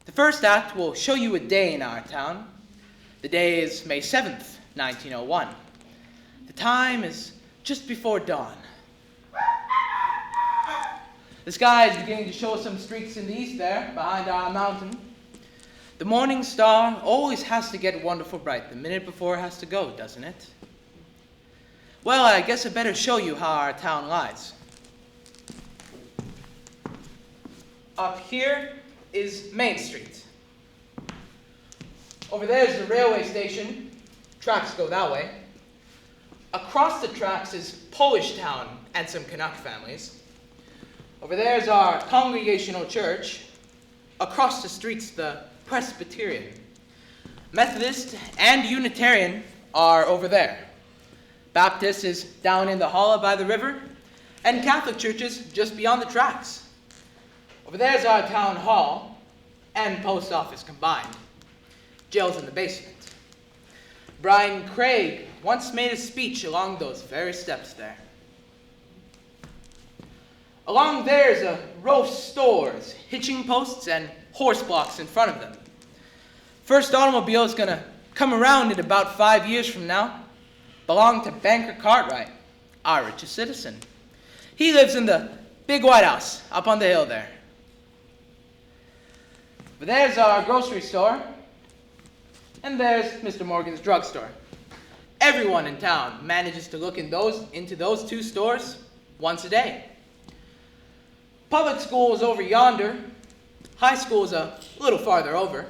The first act will show you a day in our town. The day is May 7th, 1901. The time is just before dawn. The sky is beginning to show some streaks in the east there, behind our mountain. The morning star always has to get wonderful bright the minute before it has to go, doesn't it? Well, I guess I better show you how our town lies. Up here is Main Street. Over there's the railway station. Tracks go that way. Across the tracks is Polish Town and some Canuck families. Over there's our Congregational Church. Across the street's the Presbyterian. Methodist and Unitarian are over there. Baptist is down in the hollow by the river, and Catholic churches just beyond the tracks. Over there's our town hall and post office combined. Jail's in the basement. Brian Craig once made a speech along those very steps there. Along there's a row of stores, hitching posts, and horse blocks in front of them. First automobile is going to come around in about 5 years from now. Belonged to Banker Cartwright, our richest citizen. He lives in the big White House up on the hill there. But there's our grocery store, and there's Mr. Morgan's drugstore. Everyone in town manages to look into those two stores once a day. Public school is over yonder. High school is a little farther over.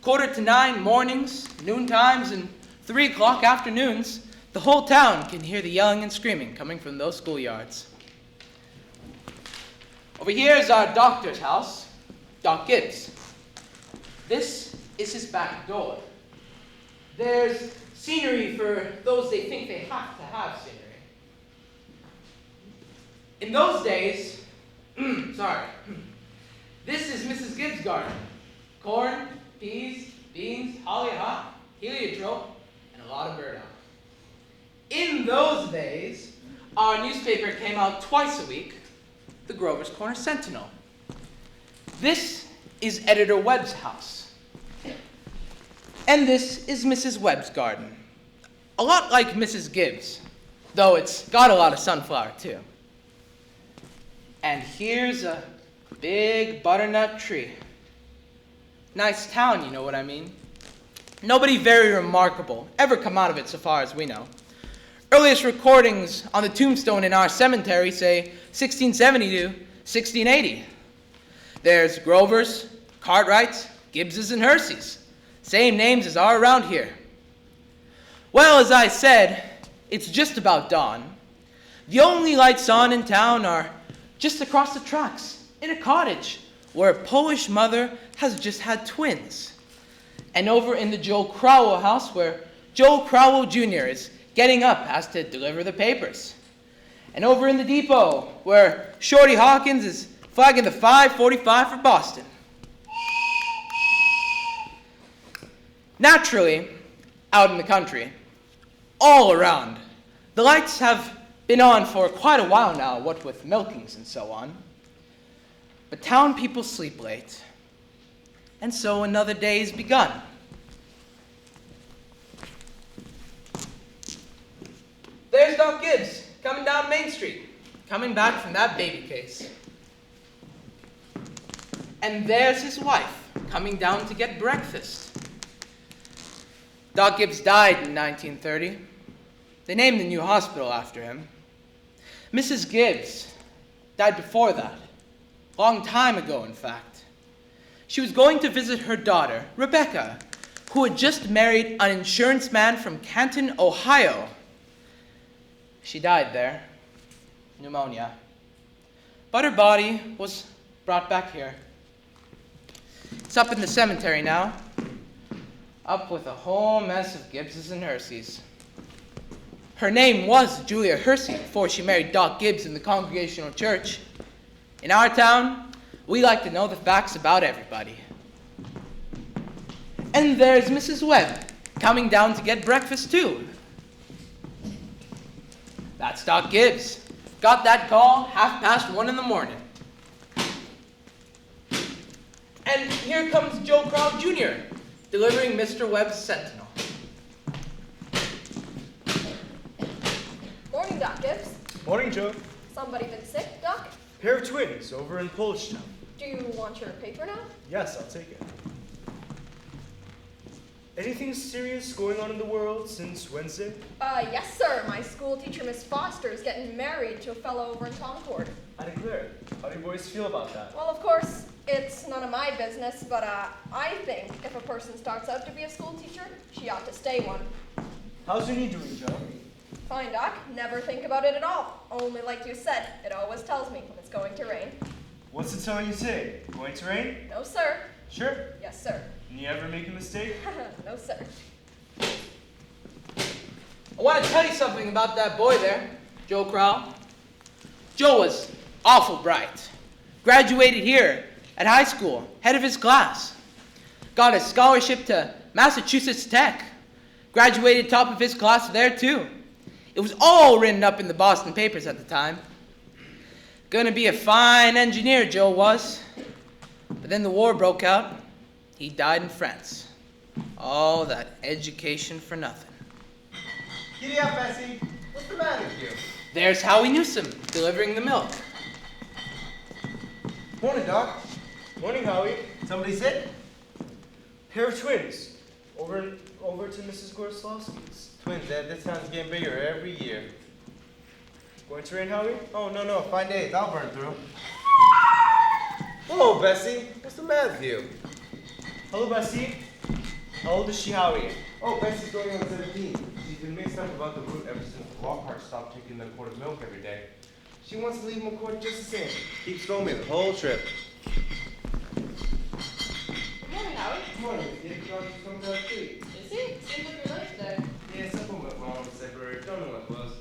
8:45 mornings, noon times, and 3 o'clock afternoons, the whole town can hear the yelling and screaming coming from those schoolyards. Over here is our doctor's house, Doc Gibbs. This is his back door. There's scenery for those they think they have to have scenery. In those days, this is Mrs. Gibbs' garden. Corn, peas, beans, hollyhock, heliotrope, and a lot of burdock. In those days, our newspaper came out twice a week, the Grover's Corner Sentinel. This is Editor Webb's house. And this is Mrs. Webb's garden. A lot like Mrs. Gibbs, though it's got a lot of sunflower too. And here's a big butternut tree. Nice town, you know what I mean? Nobody very remarkable ever come out of it so far as we know. Earliest recordings on the tombstone in our cemetery say 1670 to 1680. There's Grovers, Cartwrights, Gibbses, and Herseys. Same names as are around here. Well, as I said, it's just about dawn. The only lights on in town are just across the tracks in a cottage where a Polish mother has just had twins. And over in the Joe Crowell house where Joe Crowell Jr. is getting up has to deliver the papers. And over in the depot where Shorty Hawkins is flagging the 5:45 for Boston. Naturally, out in the country, all around, the lights have been on for quite a while now, what with milkings and so on. But town people sleep late, and so another day's begun. There's Doc Gibbs coming down Main Street, coming back from that baby case. And there's his wife coming down to get breakfast. Doc Gibbs died in 1930. They named the new hospital after him. Mrs. Gibbs died before that, long time ago, in fact. She was going to visit her daughter, Rebecca, who had just married an insurance man from Canton, Ohio. She died there, pneumonia. But her body was brought back here. It's up in the cemetery now, up with a whole mess of Gibbses and Herseys. Her name was Julia Hersey before she married Doc Gibbs in the Congregational Church. In our town, we like to know the facts about everybody. And there's Mrs. Webb coming down to get breakfast too. That's Doc Gibbs. Got that call 1:30 in the morning. And here comes Joe Crowd Jr., delivering Mr. Webb's Sentinel. Morning, Doc Gibbs. Morning, Joe. Somebody been sick, Doc? Pair of twins over in Polish Town. Do you want your paper now? Yes, I'll take it. Anything serious going on in the world since Wednesday? Yes, sir. My school teacher, Miss Foster, is getting married to a fellow over in Concord. I declare. How do you boys feel about that? Well, of course, it's none of my business, but I think if a person starts out to be a school teacher, she ought to stay one. How's your knee doing, Joe? Fine, Doc. Never think about it at all. Only like you said, it always tells me when it's going to rain. What's it telling you today? Going to rain? No, sir. Sure. Yes, sir. And you ever make a mistake? No, sir. I want to tell you something about that boy there, Joe Crowell. Joe was awful bright. Graduated here at high school, head of his class. Got a scholarship to Massachusetts Tech. Graduated top of his class there too. It was all written up in the Boston papers at the time. Gonna be a fine engineer, Joe was. But then the war broke out. He died in France. All that education for nothing. Giddy up, Bessie. What's the matter with you? There's Howie Newsom, delivering the milk. Morning, Doc. Morning, Howie. Somebody sick? Pair of twins. Over to Mrs. Gorslowski's. Twins, Dad. This town's getting bigger every year. Going to rain, Howie? Oh, no. 5 days. I'll burn through. Hello, Bessie. What's the matter with you? Hello, Bessie. How old is she, Howie? Oh, Bessie's going on 17. She's been mixed up about the root ever since Lockhart stopped taking the quart of milk every day. She wants to leave him a quart just the same. Keeps going me the whole trip. Good morning, Howie. Good morning, Miss Gibbs. George is coming to our street. Is he? Seems like you're late today. Yeah, something went wrong with February. Don't know what it was.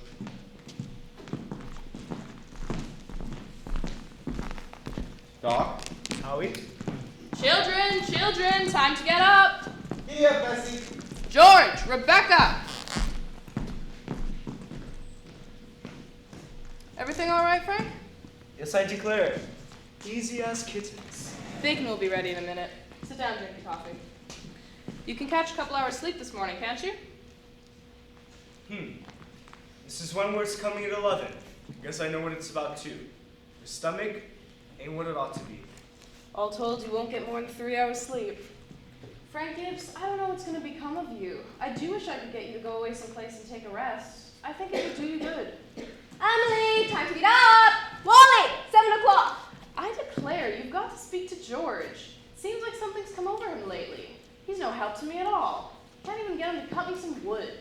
Doc? Howie? Children, time to get up. Giddy up, Bessie. George, Rebecca. Everything all right, Frank? Yes, I declare. Easy as kittens. Bacon will be ready in a minute. Sit down, drink your coffee. You can catch a couple hours sleep this morning, can't you? This is one where it's coming at 11. Guess I know what it's about too. Your stomach ain't what it ought to be. All told, you won't get more than 3 hours sleep. Frank Gibbs, I don't know what's going to become of you. I do wish I could get you to go away someplace and take a rest. I think it would do you good. Emily, time to get up! Wally, 7 o'clock! I declare, you've got to speak to George. Seems like something's come over him lately. He's no help to me at all. Can't even get him to cut me some wood.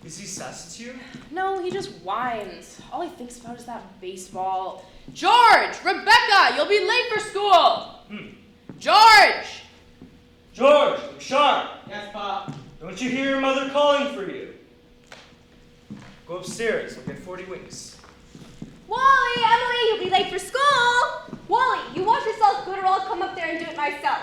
Is he sassy to you? No, he just whines. All he thinks about is that baseball. George! Rebecca! You'll be late for school! George! George, look sharp. Yes, Pop. Don't you hear your mother calling for you? Go upstairs. We'll get 40 winks. Wally, Emily, you'll be late for school! Wally, you wash yourself good or I'll come up there and do it myself.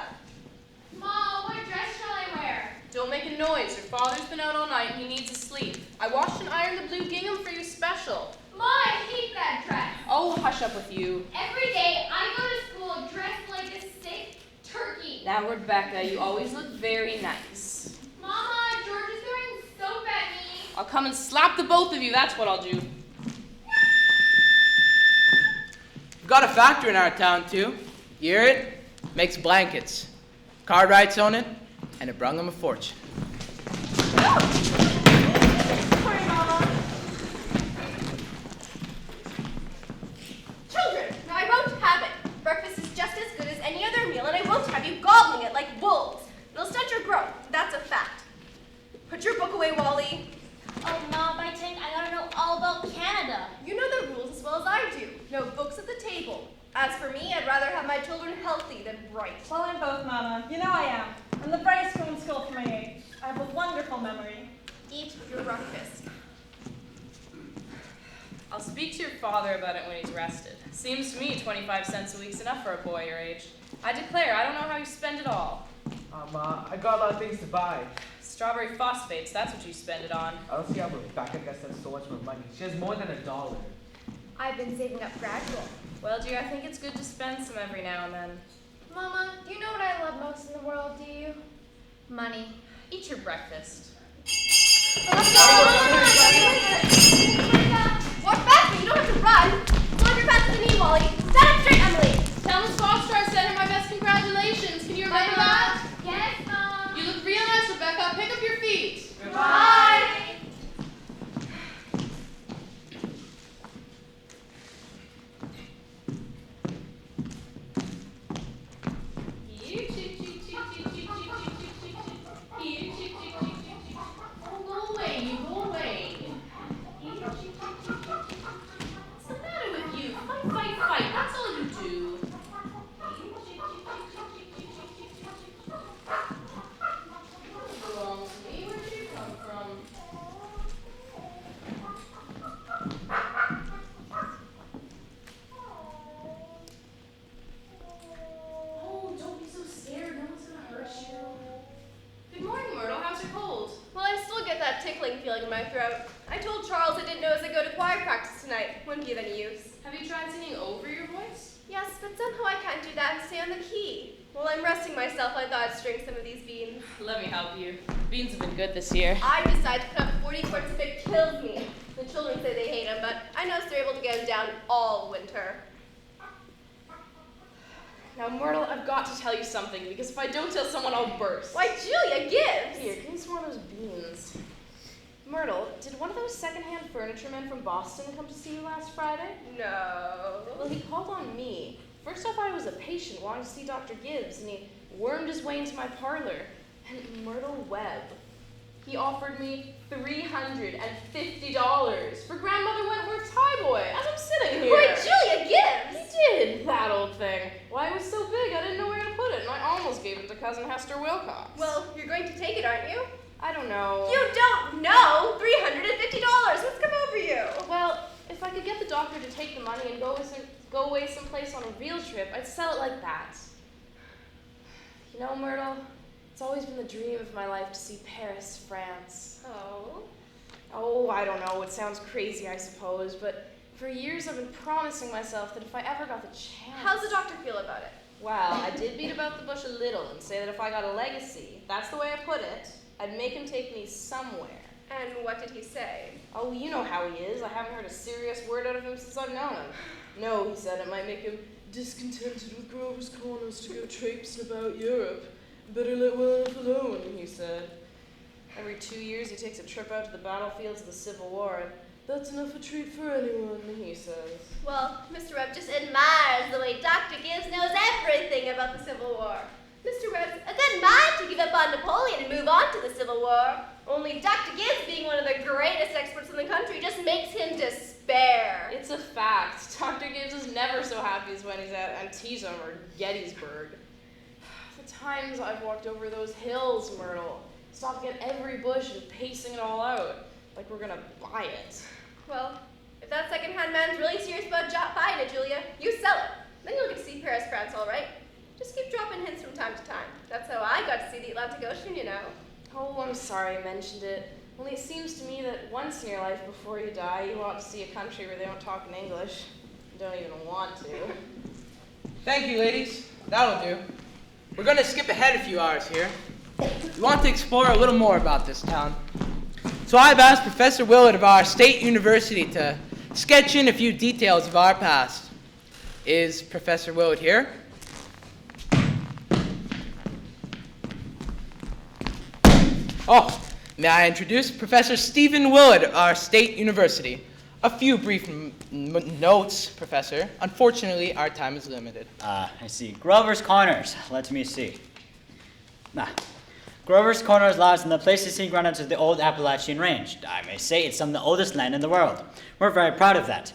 Mom, what dress shall I wear? Don't make a noise. Your father's been out all night and he needs to sleep. I washed and ironed the blue gingham for you special. Ma, I hate that dress. Oh, hush up with you. Every day I go to school dressed like a sick turkey. Now, Rebecca, you always look very nice. Mama, George is throwing soap at me. I'll come and slap the both of you. That's what I'll do. We've got a factory in our town, too. You hear it? Makes blankets. Cartwrights own it, and it brung them a fortune. Sorry, Mama. Children, now I won't have it. Breakfast is just as good as any other meal, and I won't have you gobbling it like wolves. It'll stunt your growth. That's a fact. Put your book away, Wally. Oh, Mom, I think I gotta know all about Canada. You know the rules as well as I do. No books at the table. As for me, I'd rather have my children healthy than bright. Well, I'm both, Mama. You know I am. I'm the brightest girl in school for my age. I have a wonderful memory. Eat your breakfast. I'll speak to your father about it when he's rested. Seems to me 25 cents a week's enough for a boy your age. I declare, I don't know how you spend it all. I got a lot of things to buy. Strawberry phosphates, that's what you spend it on. I don't see how Rebecca gets that so much more money. She has more than $1. I've been saving up gradual. Well, dear, I think it's good to spend some every now and then. Mama, do you know what I love most in the world, do you? Money. Eat your breakfast. Let's go! Walk faster, you don't have to run. Pull up your pants to the knee, Wally. Stand up straight, Emily. Tell Miss Moscrop sent her my best congratulations. Can you remember that? Yes, Mom. You look real nice, Rebecca. Pick up your feet. Bye. Oh, go away, you go away. What's the matter with you? Fight, fight, fight. That's all you do. Belongs to me. Where did you come from? Oh, don't be so scared. No one's gonna hurt you. Good morning, Myrtle. How's your cold? Well, I still get that tickling feeling in my throat. I told Charles I didn't know as I go to choir practice tonight. Wouldn't be of any use. Have you tried singing over your voice? Yes, but somehow I can't do that and stay on the key. While I'm resting myself, I thought I'd string some of these beans. Let me help you. Beans have been good this year. I decide to put up 40 quarts if it kills me. The children say they hate them, but I know they're able to get them down all winter. Now, Myrtle, I've got to tell you something, because if I don't tell someone, I'll burst. Why, Julia, give! Here, give me some more of those beans. Myrtle, did one of those secondhand furniture men from Boston come to see you last Friday? No. Well, he called on me. First off, I was a patient wanting to see Dr. Gibbs, and he wormed his way into my parlor. And Myrtle Webb, he offered me $350 for Grandmother Wentworth's highboy as I'm sitting here. Wait, Julia, give! He did, that old thing. Why, it was so big, I didn't know where to put it, and I almost gave it to Cousin Hester Wilcox. Well, you're going to take it, aren't you? I don't know. You don't know! $350! What's come over you? Well, if I could get the doctor to take the money and go away someplace on a real trip, I'd sell it like that. You know, Myrtle, it's always been the dream of my life to see Paris, France. Oh? Oh, I don't know, it sounds crazy, I suppose, but for years I've been promising myself that if I ever got the chance... How's the doctor feel about it? Well, I did beat about the bush a little and say that if I got a legacy, that's the way I put it, I'd make him take me somewhere. And what did he say? Oh, you know how he is. I haven't heard a serious word out of him since I've known him. No, he said, it might make him discontented with Grover's Corners to go traipsing about Europe. Better let well enough alone, he said. Every 2 years he takes a trip out to the battlefields of the Civil War, and that's enough a treat for anyone, he says. Well, Mr. Webb just admires the way Dr. Gibbs knows everything about the Civil War. Mr. Webb's a good mind to give up on Napoleon and move on to the Civil War. Only Dr. Gibbs, being one of the greatest experts in the country, just makes him despair. It's a fact. Dr. Gibbs is never so happy as when he's at Antietam or Gettysburg. The times I've walked over those hills, Myrtle, stopping at every bush and pacing it all out, like we're gonna buy it. Well, if that second-hand man's really serious about buying it, Julia, you sell it. Then you'll get to see Paris, France, all right? Just keep dropping hints from time to time. That's how I got to see the Atlantic Ocean, you know. Oh, I'm sorry I mentioned it. Only it seems to me that once in your life before you die, you ought to see a country where they don't talk in English. You don't even want to. Thank you, ladies. That'll do. We're going to skip ahead a few hours here. We want to explore a little more about this town. So I've asked Professor Willard of our state university to sketch in a few details of our past. Is Professor Willard here? Oh, may I introduce Professor Stephen Willard of our state university. A few brief notes, Professor. Unfortunately, our time is limited. I see. Grover's Corners. Let me see. Grover's Corners lies in the Pleistocene granites of the old Appalachian Range. I may say it's some of the oldest land in the world. We're very proud of that.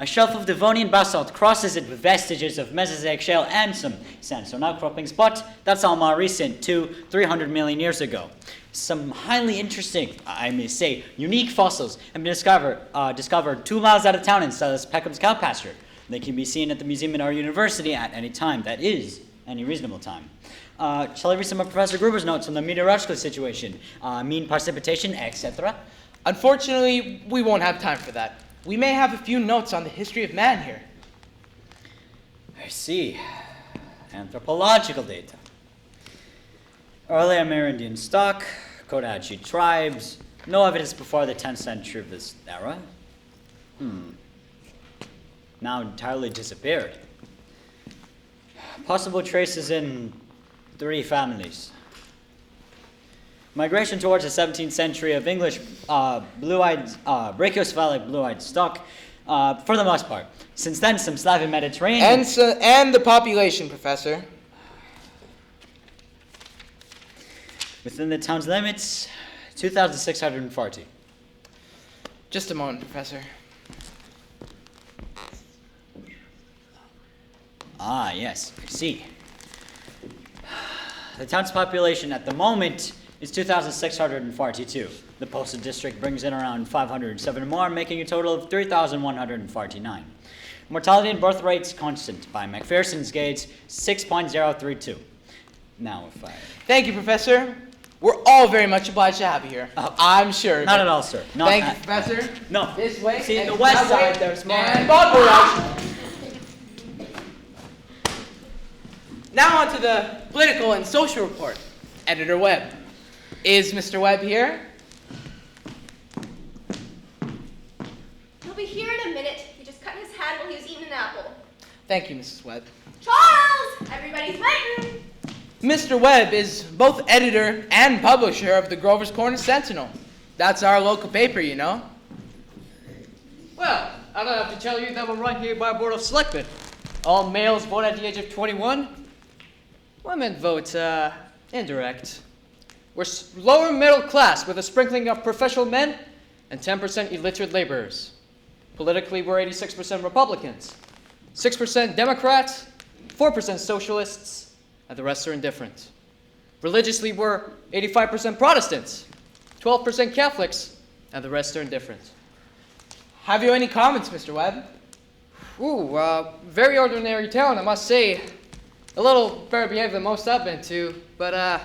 A shelf of Devonian basalt crosses it with vestiges of Mesozoic shale and some sandstone outcroppings, but that's all more recent, 200-300 million years ago. Some highly interesting, I may say, unique fossils have been discovered 2 miles out of town in Silas Peckham's cow pasture. They can be seen at the museum in our university at any time. That is, any reasonable time. Shall I read some of Professor Gruber's notes on the meteorological situation, mean precipitation, etc.? Unfortunately, we won't have time for that. We may have a few notes on the history of man here. I see. Anthropological data. Early Amerindian stock, Comanche tribes, no evidence before the 10th century of this era. Now entirely disappeared. Possible traces in 3 families. Migration towards the 17th century of English blue-eyed, brachiocephalic blue-eyed stock, for the most part. Since then, some Slavic Mediterranean... And the population, Professor. Within the town's limits, 2,640. Just a moment, Professor. Ah, yes, I see. The town's population at the moment is 2,642. The postal district brings in around 507 more, making a total of 3,149. Mortality and birth rates constant by McPherson's gauge, 6.032. Now, if I... Thank you, Professor. We're all very much obliged to have you here. I'm sure. Not at all, sir. Thank you, Professor. No. This way. See, and the west that way, side, there's more. And Bogbaraj. Now on to the political and social report. Editor Webb. Is Mr. Webb here? He'll be here in a minute. He just cut his hand while he was eating an apple. Thank you, Mrs. Webb. Charles! Everybody's waiting! Mr. Webb is both editor and publisher of the Grover's Corner Sentinel. That's our local paper, you know. Well, I don't have to tell you that we're run here by a board of selectmen. All males born at the age of 21. Women vote indirect. We're lower middle class with a sprinkling of professional men and 10% illiterate laborers. Politically, we're 86% Republicans, 6% Democrats, 4% socialists, and the rest are indifferent. Religiously, we're 85% Protestants, 12% Catholics, and the rest are indifferent. Have you any comments, Mr. Webb? Ooh, very ordinary town, I must say. A little better behaved than most I've been to, but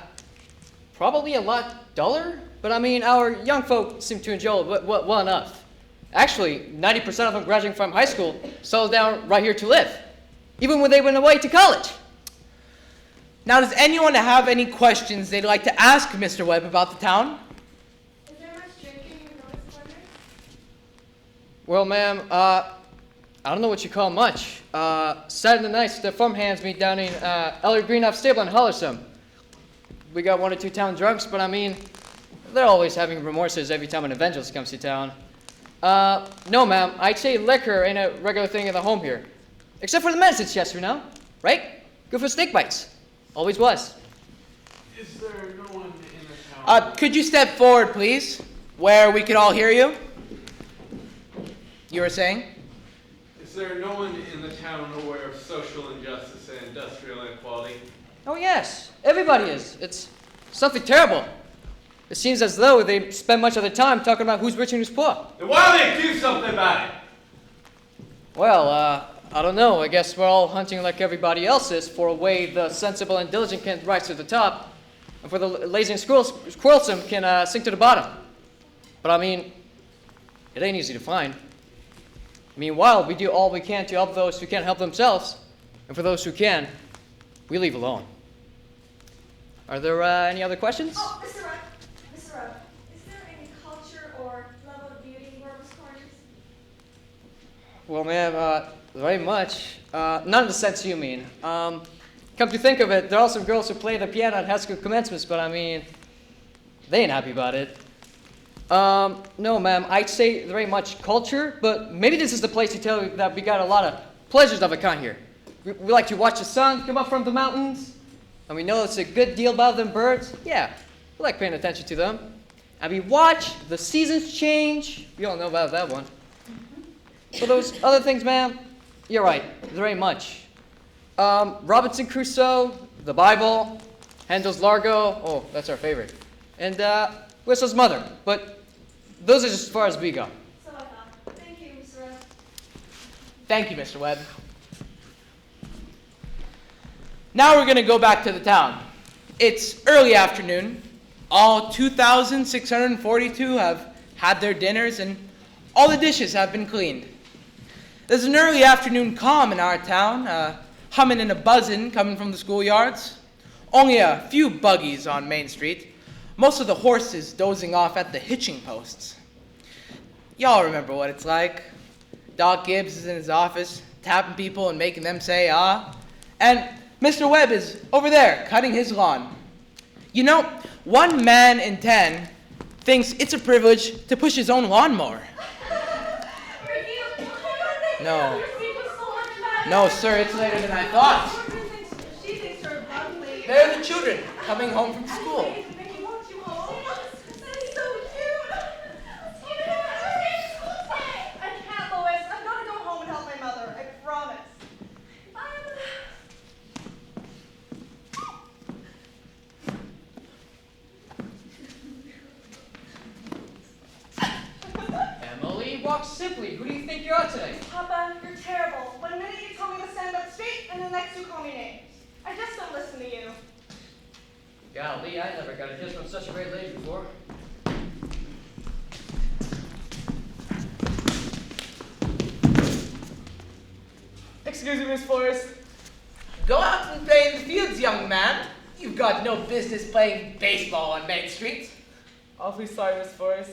probably a lot duller. But I mean, our young folk seem to enjoy it well enough. Actually, 90% of them graduating from high school settled down right here to live, even when they went away to college. Now, does anyone have any questions they'd like to ask Mr. Webb about the town? Is there much drinking in North Corner? Well, ma'am, I don't know what you call much. Saturday nights, the farmhands meet down in Elliot Greenhouse Stable in Hollersome. We got 1 or 2 town drunks, but I mean, they're always having remorses every time an evangelist comes to town. No, ma'am, I'd say liquor ain't a regular thing in the home here. Except for the men's at Chester now, right? Good for steak bites. Always was. Is there no one in the town? Could you step forward, please, where we could all hear you? You were saying? Is there no one in the town aware of social injustice and industrial inequality? Oh, yes. Everybody is. It's something terrible. It seems as though they spend much of their time talking about who's rich and who's poor. Then why don't they do something about it? Well, I don't know. I guess we're all hunting like everybody else is for a way the sensible and diligent can rise to the top, and for the lazy and quarrelsome can sink to the bottom. But I mean, it ain't easy to find. Meanwhile, we do all we can to help those who can't help themselves, and for those who can, we leave alone. Are there any other questions? Oh, Mr. Rudd, is there any culture or level of beauty in Grover's Corners? Well, ma'am, very much. Not in the sense you mean. Come to think of it, there are some girls who play the piano at high school commencements, but I mean, they ain't happy about it. No, ma'am, I'd say there ain't much culture, but maybe this is the place to tell you that we got a lot of pleasures of a kind here. We like to watch the sun come up from the mountains, and we know it's a good deal about them birds. Yeah, we like paying attention to them. And we watch the seasons change. You all know about that one. For those other things, ma'am, you're right, there ain't much. Robinson Crusoe, the Bible, Handel's Largo, oh, that's our favorite. And Whistle's Mother, but those are just as far as we go. So I thought. Thank you, Mr. Rudd. Thank you, Mr. Webb. Now we're going to go back to the town. It's early afternoon. All 2,642 have had their dinners and all the dishes have been cleaned. There's an early afternoon calm in our town. humming and a buzzing coming from the schoolyards. Only a few buggies on Main Street. Most of the horses dozing off at the hitching posts. Y'all remember what it's like. Doc Gibbs is in his office, tapping people and making them say, ah. And Mr. Webb is over there, cutting his lawn. You know, 1 man in 10 thinks it's a privilege to push his own lawnmower. No. No, sir, it's later than I thought. They're the children coming home from school. Walk simply. Who do you think you are today? Papa, you're terrible. One minute you tell me to stand up straight, and the next you call me names. I just don't listen to you. Golly, I never got a kiss from such a great lady before. Excuse me, Miss Forrest. Go out and play in the fields, young man. You've got no business playing baseball on Main Street. Awfully sorry, Miss Forrest.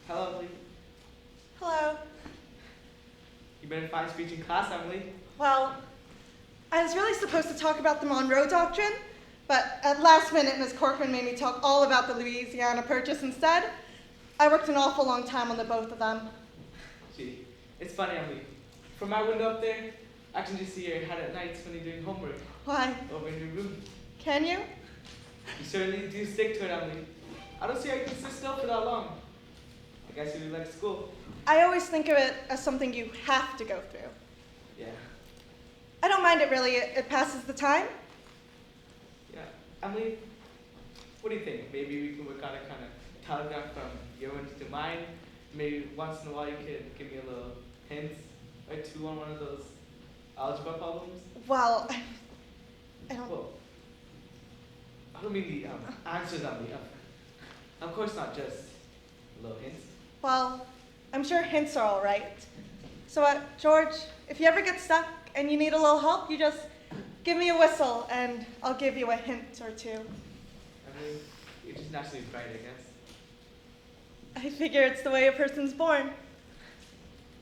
Hello, Emily. Hello. You made a fine speech in class, Emily. Well, I was really supposed to talk about the Monroe Doctrine, but at last minute, Ms. Corcoran made me talk all about the Louisiana Purchase instead. I worked an awful long time on the both of them. Gee, it's funny, Emily. From my window up there, I can just see your head at nights when you're doing homework. Why? Over in your room. Can you? You certainly do stick to it, Emily. I don't see how you can sit still for that long. I guess you really like school. I always think of it as something you have to go through. Yeah. I don't mind it really. It passes the time. Yeah. Emily, what do you think? Maybe we can work on a kind of telegraph from your own to mine. Maybe once in a while you could give me a little hint or two on one of those algebra problems. Well, I don't... Well, I don't mean the answers, Emily. Of course not just little hints. Well, I'm sure hints are all right. So, George, if you ever get stuck and you need a little help, you just give me a whistle and I'll give you a hint or two. I mean, you're just naturally bright, I guess. I figure it's the way a person's born.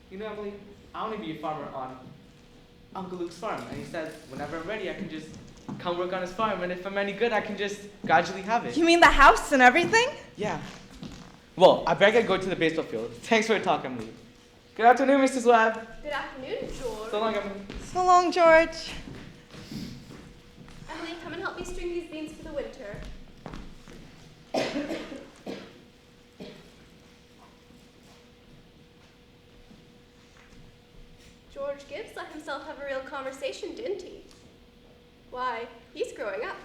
You know, Emily, I want to be a farmer on Uncle Luke's farm. And he said, whenever I'm ready, I can just come work on his farm. And if I'm any good, I can just gradually have it. You mean the house and everything? Yeah. Well, I better go to the baseball field. Thanks for your talk, Emily. Good afternoon, Mrs. Webb. Good afternoon, George. So long, Emily. So long, George. Emily, come and help me string these beans for the winter. George Gibbs let himself have a real conversation, didn't he? Why, he's growing up.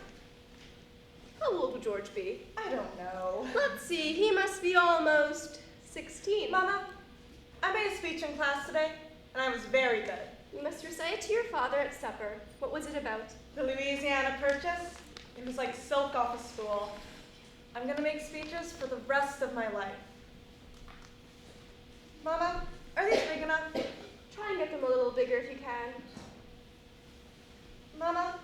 How old would George be? I don't know. Let's see, he must be almost 16. Mama, I made a speech in class today, and I was very good. You must recite it to your father at supper. What was it about? The Louisiana Purchase? It was like silk off of school. I'm gonna make speeches for the rest of my life. Mama, are these big enough? Try and get them a little bigger if you can. Mama,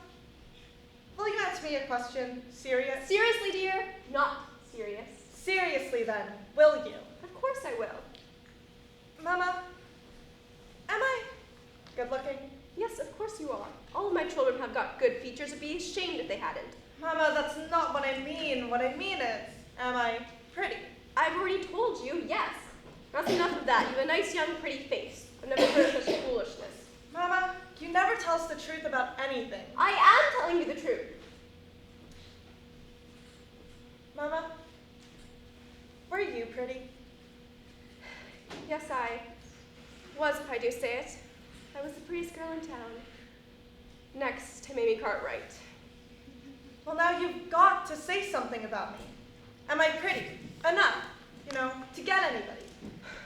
will you answer me a question? Serious? Seriously, dear? Not serious. Seriously, then, will you? Of course I will. Mama, am I good looking? Yes, of course you are. All of my children have got good features. I'd be ashamed if they hadn't. Mama, that's not what I mean. What I mean is, am I pretty? I've already told you, yes. That's enough of that. You have a nice, young, pretty face. I've never heard of such foolishness. Mama, you never tell us the truth about anything. I am telling you the truth. Mama, were you pretty? Yes, I was, if I do say it. I was the prettiest girl in town. Next to Mamie Cartwright. Well, now you've got to say something about me. Am I pretty enough, to get anybody?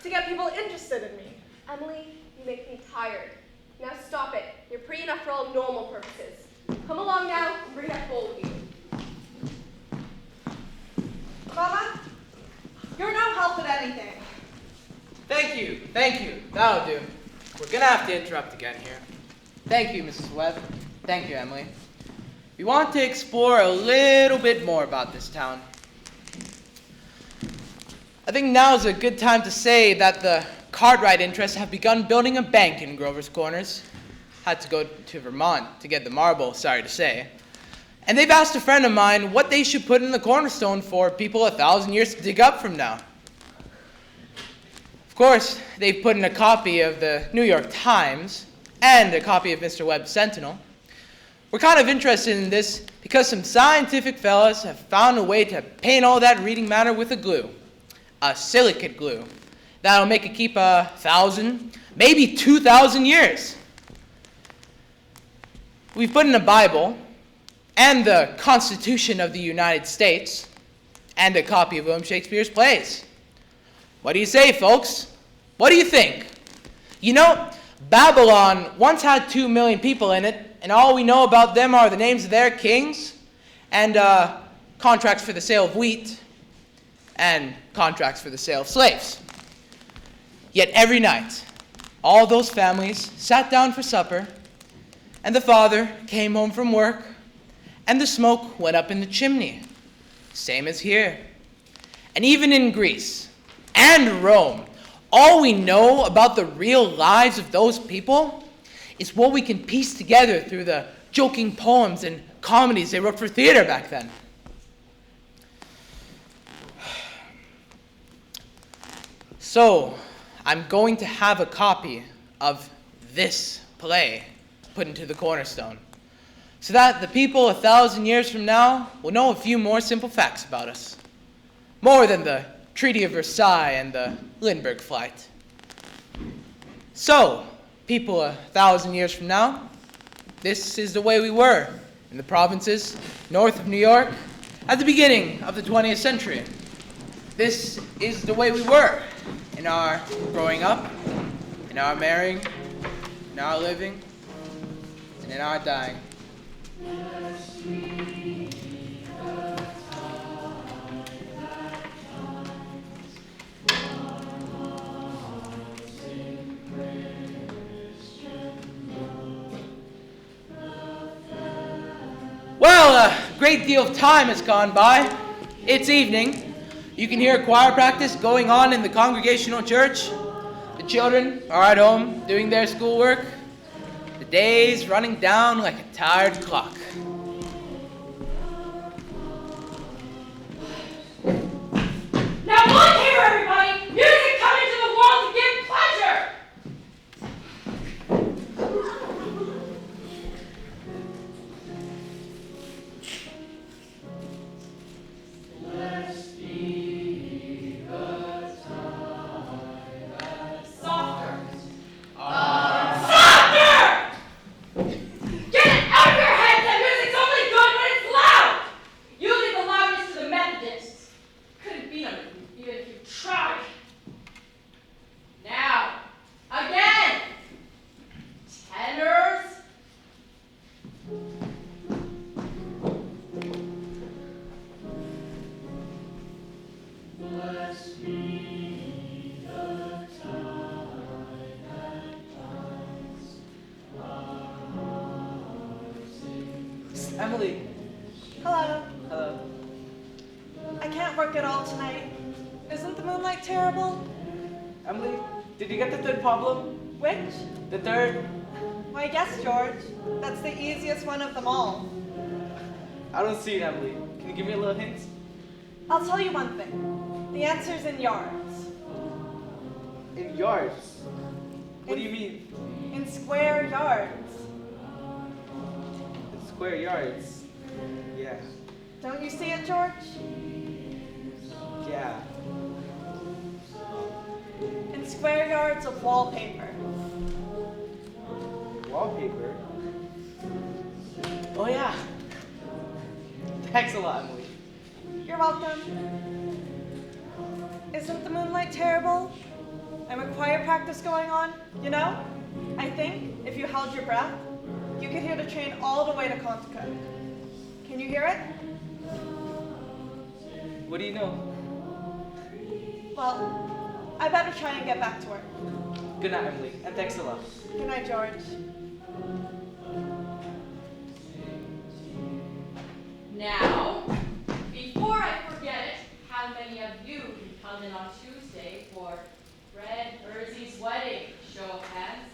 To get people interested in me? Emily, you make me tired. Now stop it. You're pretty enough for all normal purposes. Come along now and bring that bowl with you. Mama, you're no help at anything. Thank you. That'll do. We're gonna have to interrupt again here. Thank you, Mrs. Webb. Thank you, Emily. We want to explore a little bit more about this town. I think now is a good time to say that the Cartwright interests have begun building a bank in Grover's Corners. Had to go to Vermont to get the marble, sorry to say. And they've asked a friend of mine what they should put in the cornerstone for people 1,000 years to dig up from now. Of course, they've put in a copy of the New York Times and a copy of Mr. Webb's Sentinel. We're kind of interested in this because some scientific fellas have found a way to paint all that reading matter with a glue. A silicate glue. That'll make it keep 1,000, maybe 2,000 years. We've put in a Bible, and the Constitution of the United States, and a copy of William Shakespeare's plays. What do you say, folks? What do you think? You know, Babylon once had 2 million people in it, and all we know about them are the names of their kings, and contracts for the sale of wheat, and contracts for the sale of slaves. Yet every night, all those families sat down for supper, and the father came home from work, and the smoke went up in the chimney, same as here. And even in Greece and Rome, all we know about the real lives of those people is what we can piece together through the joking poems and comedies they wrote for theater back then. So, I'm going to have a copy of this play put into the cornerstone, so that the people 1,000 years from now will know a few more simple facts about us. More than the Treaty of Versailles and the Lindbergh flight. So, people 1,000 years from now, this is the way we were in the provinces north of New York at the beginning of the 20th century. This is the way we were in our growing up, in our marrying, in our living, and in our dying. Well, a great deal of time has gone by. It's evening. You can hear choir practice going on in the Congregational Church. The children are at home doing their schoolwork. The day's running down like a tired clock. Now look here, everybody! Music come into the world to give pleasure! Blessed be the time that softer. Softer! Get it out of your heads that music's only good when it's loud! You leave the loudness to the Methodists. Couldn't beat them even if you tried. Now, again! Tenors. Bless me the time that binds our hearts in Emily. Hello. Hello. I can't work at all tonight. Isn't the moonlight terrible? Emily, did you get the third problem? Which? The third? Why, yes, George. That's the easiest one of them all. I don't see it, Emily. Can you give me a little hint? I'll tell you one thing. The answer's in yards. In yards? What do you mean? In square yards. In square yards? Yeah. Don't you see it, George? Yeah. In square yards of wallpaper. Wallpaper? Oh yeah. Thanks a lot, Emily. You're welcome. Isn't the moonlight terrible? And with choir practice going on, you know? I think if you held your breath, you could hear the train all the way to Contica. Can you hear it? What do you know? Well, I better try and get back to work. Good night, Emily, and thanks a lot. Good night, George. Now, before I forget it, how many of you can come in on Tuesday for Fred Ursie's wedding? Show of hands.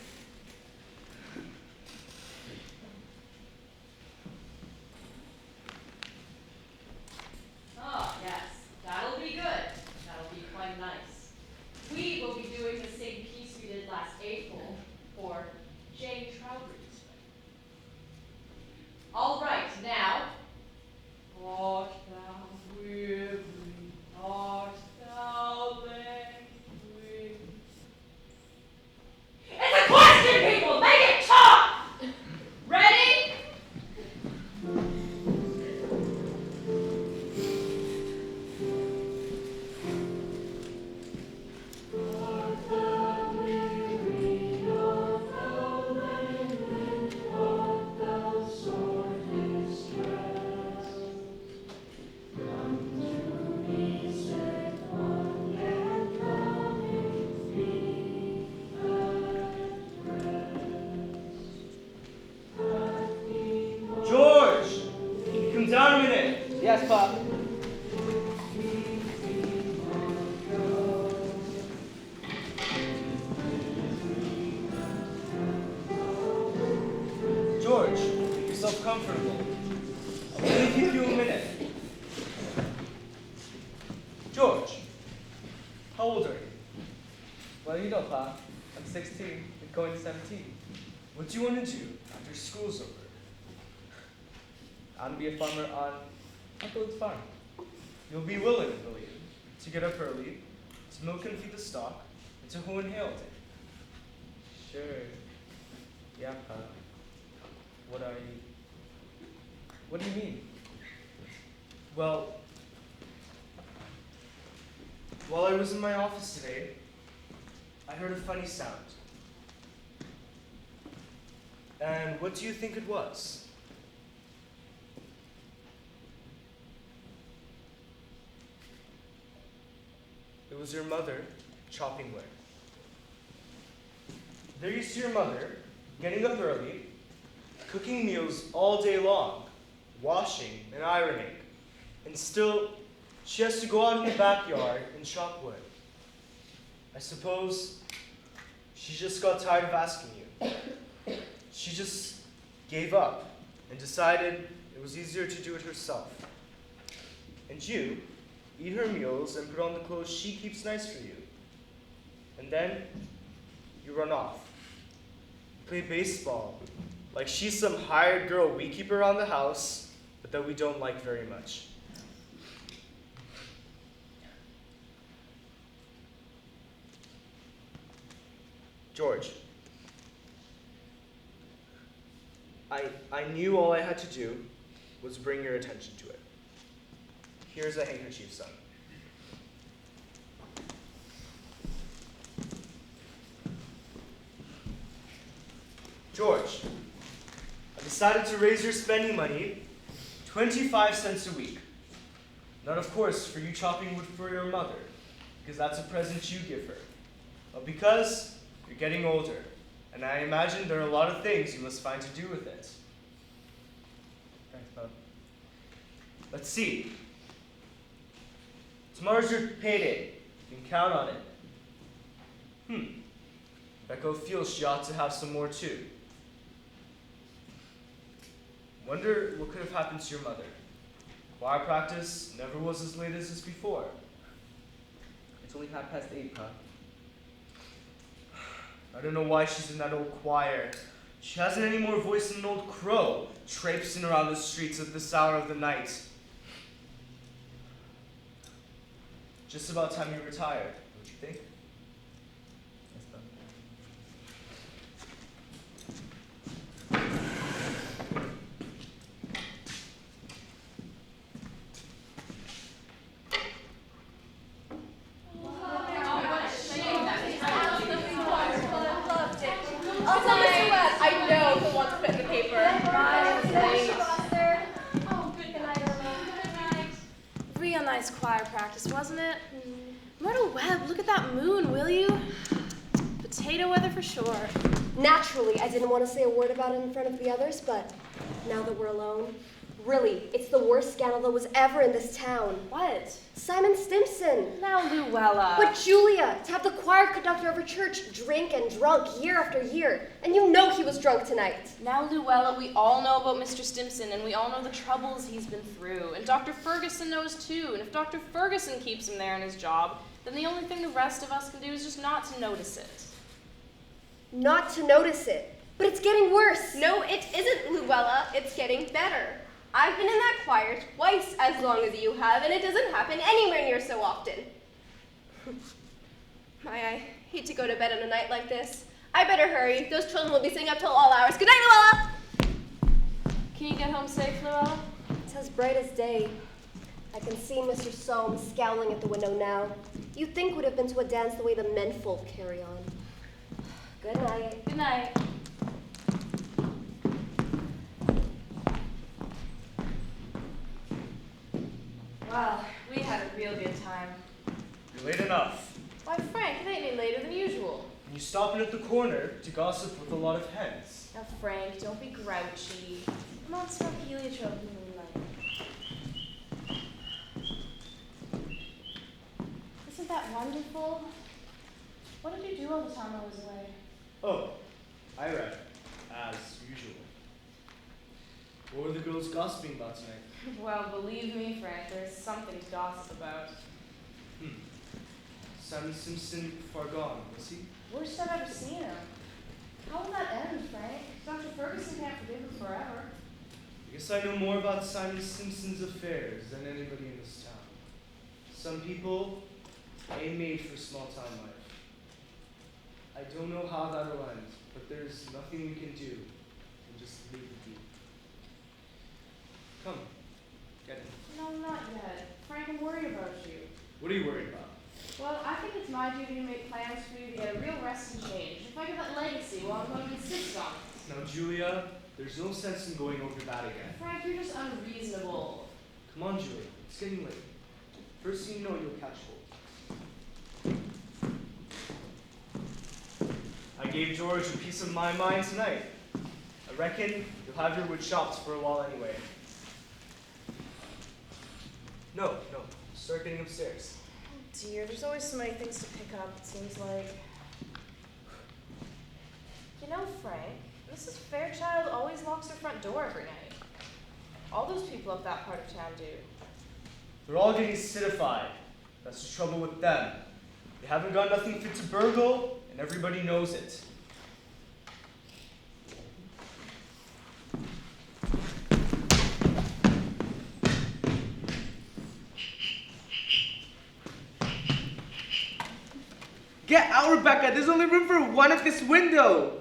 Oh, yes, that'll be good. That'll be quite nice. We will be doing the same piece we did last April for Jane Trowbridge's wedding. All right, now, art thou weary, art thou languid? It's a question, people! Make it talk! Ready? George! Come down a minute. Yes, Pop. George, make yourself comfortable. I'll only give you a minute. George, how old are you? Well, you know, Pop. I'm 16 and going to 17. What do you want to do after school's over? I'm gonna be a farmer on Uncle Luke's farm. You'll be willing, will you, to get up early, to milk and feed the stock, and to hoe and hay all day? Sure. Yeah, Pop. What do you mean? Well, while I was in my office today, I heard a funny sound. And what do you think it was? It was your mother chopping wood. There you see your mother getting up early, cooking meals all day long, washing and ironing, and still she has to go out in the backyard and chop wood. I suppose she just got tired of asking you. She just gave up and decided it was easier to do it herself. And you eat her meals and put on the clothes she keeps nice for you. And then you run off. You play baseball like she's some hired girl we keep around the house, but that we don't like very much. George, I knew all I had to do was bring your attention to it. Here's a handkerchief, son. George, I decided to raise your spending money 25 cents a week. Not, of course, for you chopping wood for your mother, because that's a present you give her, but because you're getting older, and I imagine there are a lot of things you must find to do with it. Thanks, Bob. Let's see. Tomorrow's your payday. You can count on it. Becco feels she ought to have some more too. Wonder what could have happened to your mother. Choir practice never was as late as this before. It's only 8:30, Pop. I don't know why she's in that old choir. She hasn't any more voice than an old crow, traipsing around the streets at this hour of the night. Just about time you retired, don't you think? Yes, Pop. I'll tell Mr. Webb, I know he'll want to put in the paper. practice, wasn't it? Myrtle Webb, look at that moon, will you? Potato weather for sure. Naturally, I didn't want to say a word about it in front of the others, but now that we're alone, really, it's the worst scandal that was ever in this town. What? Simon Stimson. Now, Luella. But Julia, to have the choir conductor of a church drink and drunk year after year, and you know he was drunk tonight. Now, Luella, we all know about Mr. Stimson, and we all know the troubles he's been through. And Dr. Ferguson knows too. And if Dr. Ferguson keeps him there in his job, then the only thing the rest of us can do is just not to notice it. Not to notice it. But it's getting worse. No, it isn't, Luella. It's getting better. I've been in that choir twice as long as you have, and it doesn't happen anywhere near so often. I hate to go to bed on a night like this. I better hurry. Those children will be sitting up till all hours. Good night, Luella! Can you get home safe, Luella? It's as bright as day. I can see Mr. Soames scowling at the window now. You'd think would have been to a dance the way the menfolk carry on. Good night. Good night. Well, we had a real good time. You're late enough. Why, Frank, it ain't any later than usual. And you stopping at the corner to gossip with a lot of hens. Now, Frank, don't be grouchy. Come on, smoke heliotrope in the moonlight. Isn't that wonderful? What did you do all the time I was away? Oh, I read, as usual. What were the girls gossiping about tonight? Well, believe me, Frank, there's something to gossip about. Simon Simpson far gone, was he? Worst I've ever seen him. How will that end, Frank? Dr. Ferguson can't forgive him forever. I guess I know more about Simon Simpson's affairs than anybody in this town. Some people ain't made for small-time life. I don't know how that'll end, but there's nothing we can do. We'll just leave it be. Come, get in. No, not yet. Frank, I'm worried about you. What are you worried about? Well, I think it's my duty to make plans for you to get a real rest and change. If I get that legacy, well, I'm going to insist on it. Now, Julia, there's no sense in going over that again. Frank, you're just unreasonable. Come on, Julia. It's getting late. First thing you know, you'll catch hold. I gave George a piece of my mind tonight. I reckon you'll have your wood chopped for a while anyway. No. Start getting upstairs. Oh dear, there's always so many things to pick up, it seems like. You know, Frank, Mrs. Fairchild always locks her front door every night. All those people up that part of town do. They're all getting citified. That's the trouble with them. They haven't got nothing fit to burgle, and everybody knows it. Get out, Rebecca! There's only room for one at this window!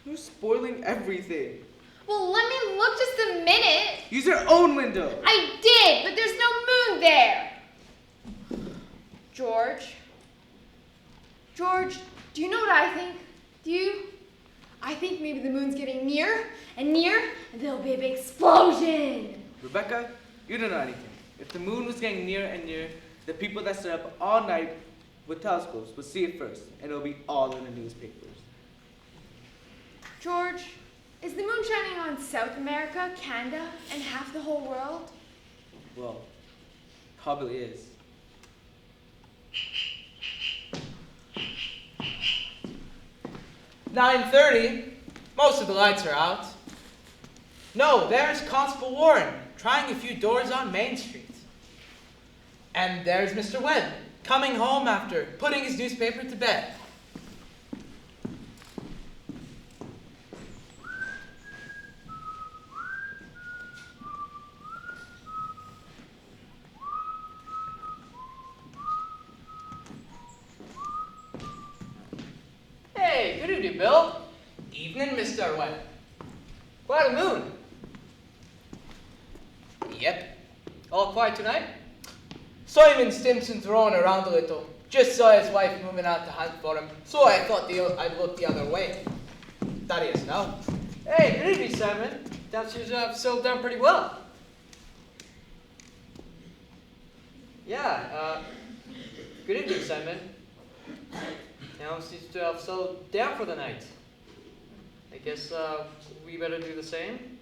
You're spoiling everything. Well, let me look just a minute. Use your own window. I did, but there's no moon there. George, do you know what I think? Do you? I think maybe the moon's getting near, and there'll be a big explosion. Rebecca, you don't know anything. If the moon was getting nearer and nearer, the people that stayed up all night with telescopes would see it first, and it'll be all in the newspapers. George, is the moon shining on South America, Canada, and half the whole world? Well, probably is. "9:30. Most of the lights are out. No, there's Constable Warren trying a few doors on Main Street. And there's Mr. Webb coming home after putting his newspaper to bed. Hey, good evening, Bill. Evening, Mr. Webb. Quite a moon. Yep. All quiet tonight? Simon Stimson's roaming around a little. Just saw his wife moving out to hunt for him, so I thought I'd look the other way. That he is now. Hey, good evening, Simon. Thought you settled down pretty well. Yeah, good evening, Simon. Now seems to have settled down for the night. I guess we better do the same.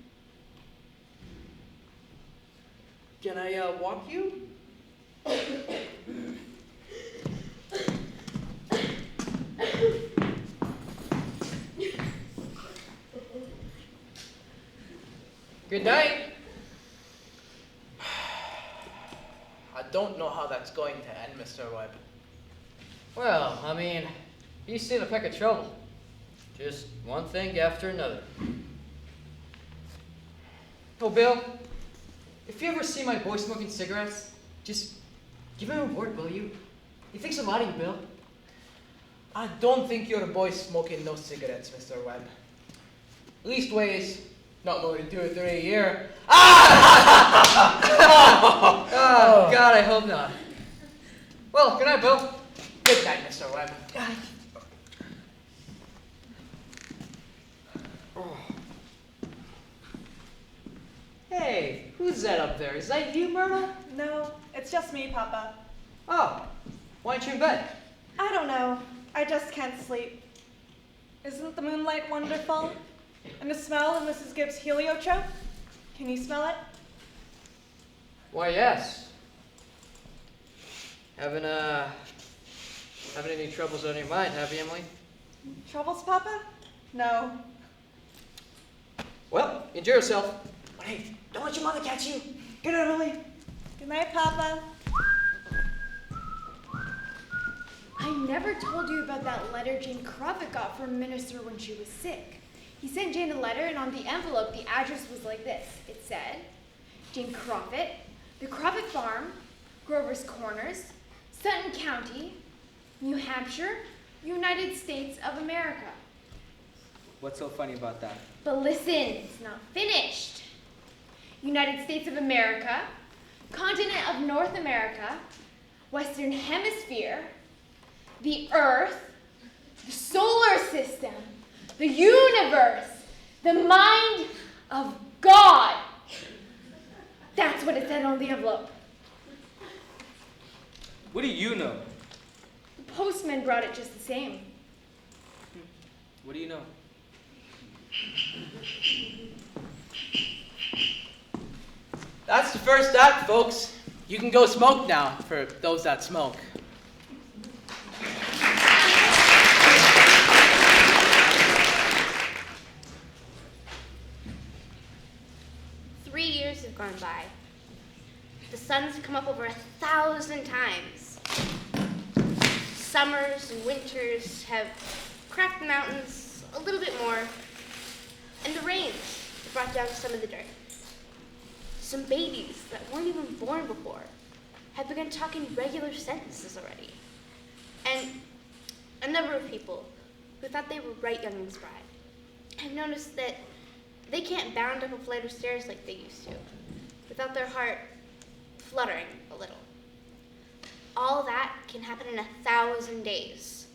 Can I walk you? Good night. I don't know how that's going to end, Mr. Webb. Well, I mean, you see the peck of trouble. Just one thing after another. Oh, Bill, if you ever see my boy smoking cigarettes, just give him a word, will you? He thinks a lot of you, Bill. I don't think your boy smoking no cigarettes, Mr. Webb. Leastways, not more than 2 or 3 a year. Oh, God, I hope not. Well, good night, Bill. Good night, Mr. Webb. Hey, who's that up there? Is that you, Myrtle? No, it's just me, Papa. Oh, why aren't you in bed? I don't know. I just can't sleep. Isn't the moonlight wonderful? And the smell of Mrs. Gibbs' heliotrope? Can you smell it? Why, yes. Having any troubles on your mind, have you, Emily? Troubles, Papa? No. Well, enjoy yourself. But hey, don't let your mother catch you. Good night, Emily. Good night, Papa. I never told you about that letter Jane Crawford got from Minister when she was sick. He sent Jane a letter, and on the envelope, the address was like this. It said, Jane Crawford, the Crawford Farm, Grover's Corners, Sutton County, New Hampshire, United States of America. What's so funny about that? But listen, it's not finished. United States of America, continent of North America, Western Hemisphere, the Earth, the solar system, the universe, the mind of God. That's what it said on the envelope. What do you know? The postman brought it just the same. What do you know? That's the first act, folks. You can go smoke now, for those that smoke. Years have gone by. The sun's come up over 1,000 times. Summers and winters have cracked the mountains a little bit more, and the rains have brought down some of the dirt. Some babies that weren't even born before have begun talking regular sentences already. And a number of people who thought they were right young and spry have noticed that they can't bound up a flight of stairs like they used to, without their heart fluttering a little. All that can happen in 1,000 days.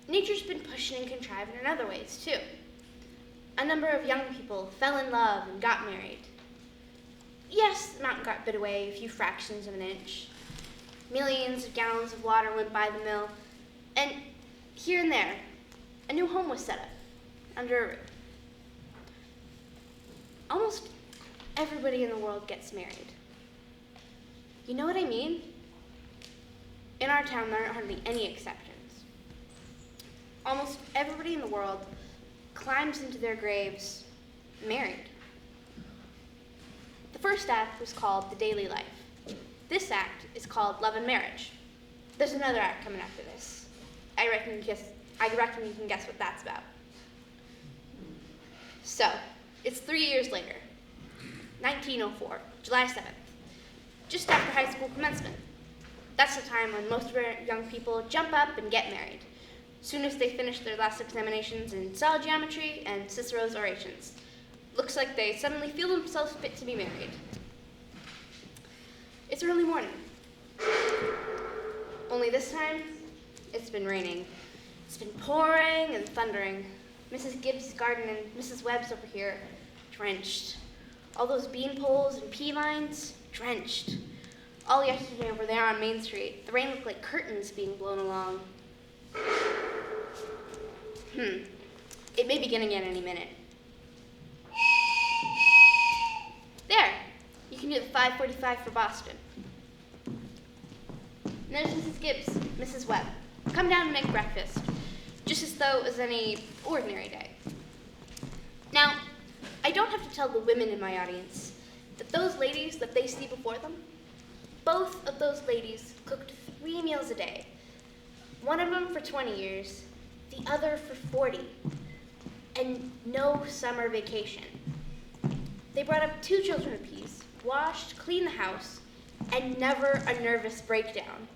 Nature's been pushing and contriving in other ways, too. A number of young people fell in love and got married. Yes, the mountain got bit away a few fractions of an inch. Millions of gallons of water went by the mill, and here and there, a new home was set up under a roof. Almost everybody in the world gets married. You know what I mean? In our town, there aren't hardly any exceptions. Almost everybody in the world climbs into their graves married. The first act was called The Daily Life. This act is called Love and Marriage. There's another act coming after this. I reckon you can guess what that's about. So, it's 3 years later, 1904, July 7th, just after high school commencement. That's the time when most of our young people jump up and get married, soon as they finish their last examinations in solid geometry and Cicero's orations. Looks like they suddenly feel themselves fit to be married. It's early morning. Only this time, it's been raining. It's been pouring and thundering. Mrs. Gibbs' garden and Mrs. Webb's over here, drenched. All those bean poles and pea vines, drenched. All yesterday over there on Main Street, the rain looked like curtains being blown along. It may begin again any minute. There! You can do the 5:45 for Boston. And there's Mrs. Gibbs, Mrs. Webb. Come down and make breakfast, just as though it was any ordinary day. Now, I don't have to tell the women in my audience that those ladies that they see before them, both of those ladies cooked 3 meals a day. One of them for 20 years, the other for 40, and no summer vacation. They brought up 2 children apiece, washed, cleaned the house, and never a nervous breakdown.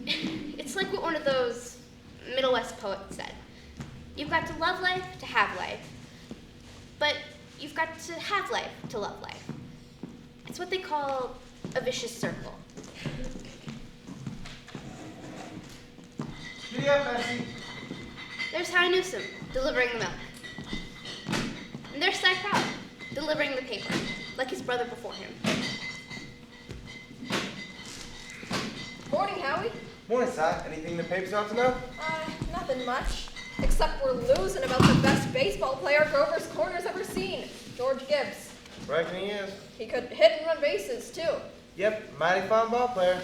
It's like what one of those Middle West poets said. You've got to love life to have life, but you've got to have life to love life. It's what they call a vicious circle. Giddy up, Bessie. There's Harry Newsom, delivering the milk. And there's Cy Proud, delivering the paper, like his brother before him. Morning, Howie. Morning, Si. Anything in the papers you want to know? Nothing much. Except we're losing about the best baseball player Grover's Corner's ever seen, George Gibbs. Reckon he is. He could hit and run bases, too. Yep, mighty fine ball player.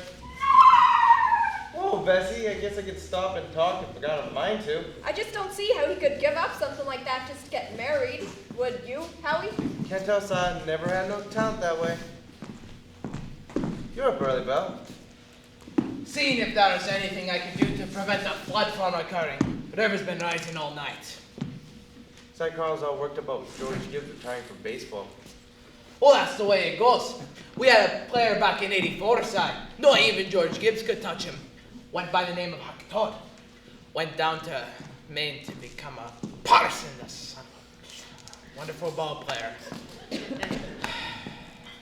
Whoa, Bessie, I guess I could stop and talk if I got a mind to. I just don't see how he could give up something like that just to get married. Would you, Howie? Can't tell, Si. Never had no talent that way. You're up early, Belle. Seeing if there is anything I can do to prevent the flood from occurring. The river's been rising all night. Si Carl's all worked about George Gibbs retiring from baseball. Well, that's the way it goes. We had a player back in '84 side. Not even George Gibbs could touch him. Went by the name of Huck Todd. Went down to Maine to become a partisan. The son of a wonderful ball player.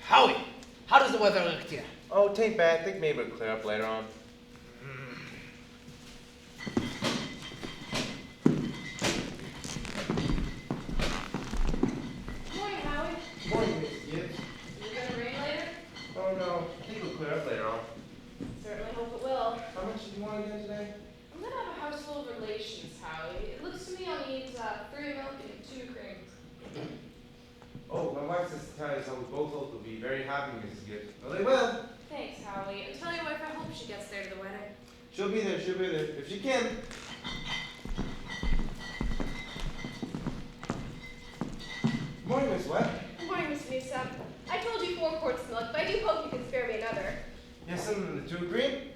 Howie, how does the weather look to you? Oh, tain't bad. I think maybe it'll clear up later on. Morning, Howie. Morning, Mrs. Gibbs. Is it gonna rain later? Oh, no. I think it'll clear up later on. Certainly hope it will. How much did you want again today? I'm gonna have a house full of relations, Howie. It looks to me I'll need 3 milk and 2 cream. Oh, my wife says to tell you so we both hope to be very happy, Mrs. Gibbs. Well, they will. Thanks, Howie. And tell your wife I hope she gets there to the wedding. She'll be there, if she can. Morning, Miss Webb. Good morning, Mr. Newsom. I told you 4 quarts of milk, but I do hope you can spare me another. Yes, something to agree?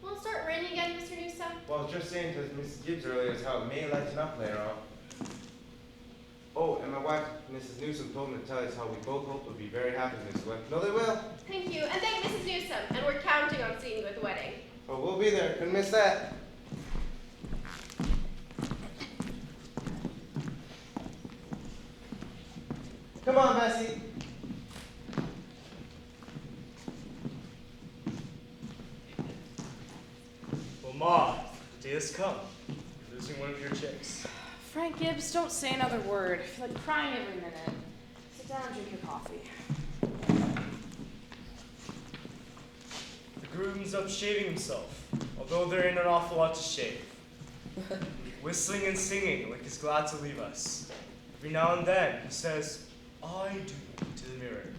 Will it start raining again, Mr. Newsom? Well, I was just saying to Mrs. Gibbs earlier is how it may lighten up later on. Oh, and my wife, Mrs. Newsom, told me to tell us how we both hope to be very happy, Miss Webb. No, they will. Thank you, and thank Mrs. Newsom, and we're counting on seeing you at the wedding. Oh, we'll be there. Couldn't miss that. Come on, Bessie. Well, Ma, the day has come. You're losing one of your chicks. Frank Gibbs, don't say another word. I feel like crying every minute. Sit down and drink your coffee. The groom's up shaving himself, although there ain't an awful lot to shave. Whistling and singing like he's glad to leave us. Every now and then he says, "I do," to the mirror.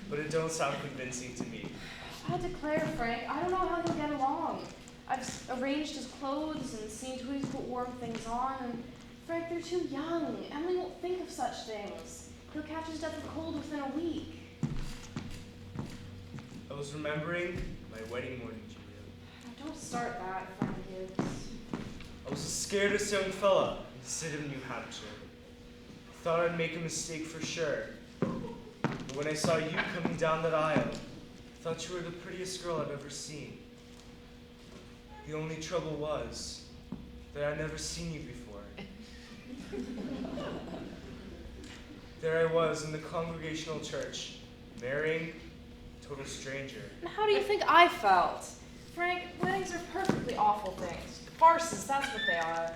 But it don't sound convincing to me. I declare, Frank, I don't know how he'll get along. I've arranged his clothes and seen to it to put warm things on, and Frank, they're too young. Emily won't think of such things. He'll catch his death of cold within a week. I was remembering my wedding morning, Julia. Don't start that, Frank Gibbs. I was the scaredest young fella in the state of New Hampshire. I thought I'd make a mistake for sure. But when I saw you coming down that aisle, I thought you were the prettiest girl I've ever seen. The only trouble was that I'd never seen you before. There I was in the Congregational Church, marrying a total stranger. And how do you think I felt? Frank, weddings are perfectly awful things. Farces, that's what they are.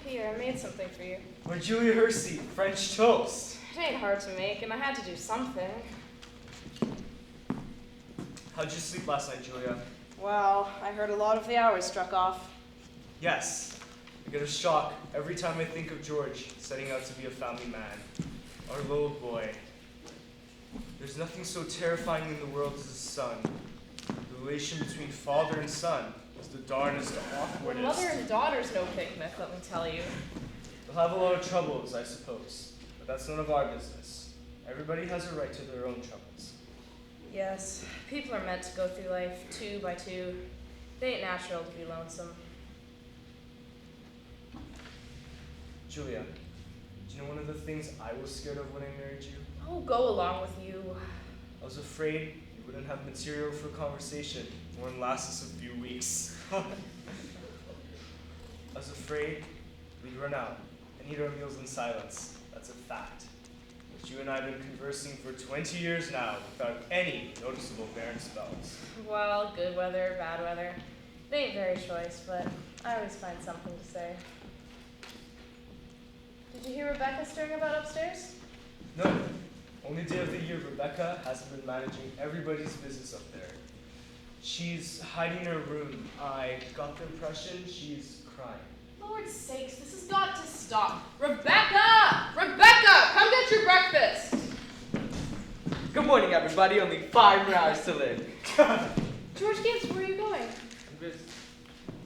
Here, I made something for you. Or Julia Hersey, French toast. It ain't hard to make, and I had to do something. How'd you sleep last night, Julia? Well, I heard a lot of the hours struck off. Yes. I get a shock every time I think of George setting out to be a family man. Our little boy. There's nothing so terrifying in the world as a son. The relation between father and son is the darnest awkwardest. Mother and daughter's no picnic, let me tell you. They'll have a lot of troubles, I suppose. But that's none of our business. Everybody has a right to their own troubles. Yes, people are meant to go through life 2 by 2. It ain't natural to be lonesome. Julia, do you know one of the things I was scared of when I married you? Oh, go along with you. I was afraid you wouldn't have material for conversation. It wouldn't last us a few weeks. I was afraid we'd run out and eat our meals in silence. That's a fact. But you and I have been conversing for 20 years now without any noticeable barren spells. Well, good weather, bad weather. It ain't very choice, but I always find something to say. Did you hear Rebecca stirring about upstairs? No. Only day of the year Rebecca hasn't been managing everybody's business up there. She's hiding in her room. I got the impression she's crying. Lord's sakes, this has got to stop. Rebecca! Rebecca! Come get your breakfast! Good morning, everybody. Only 5 more hours to live. George Gibbs, where are you going? I'm just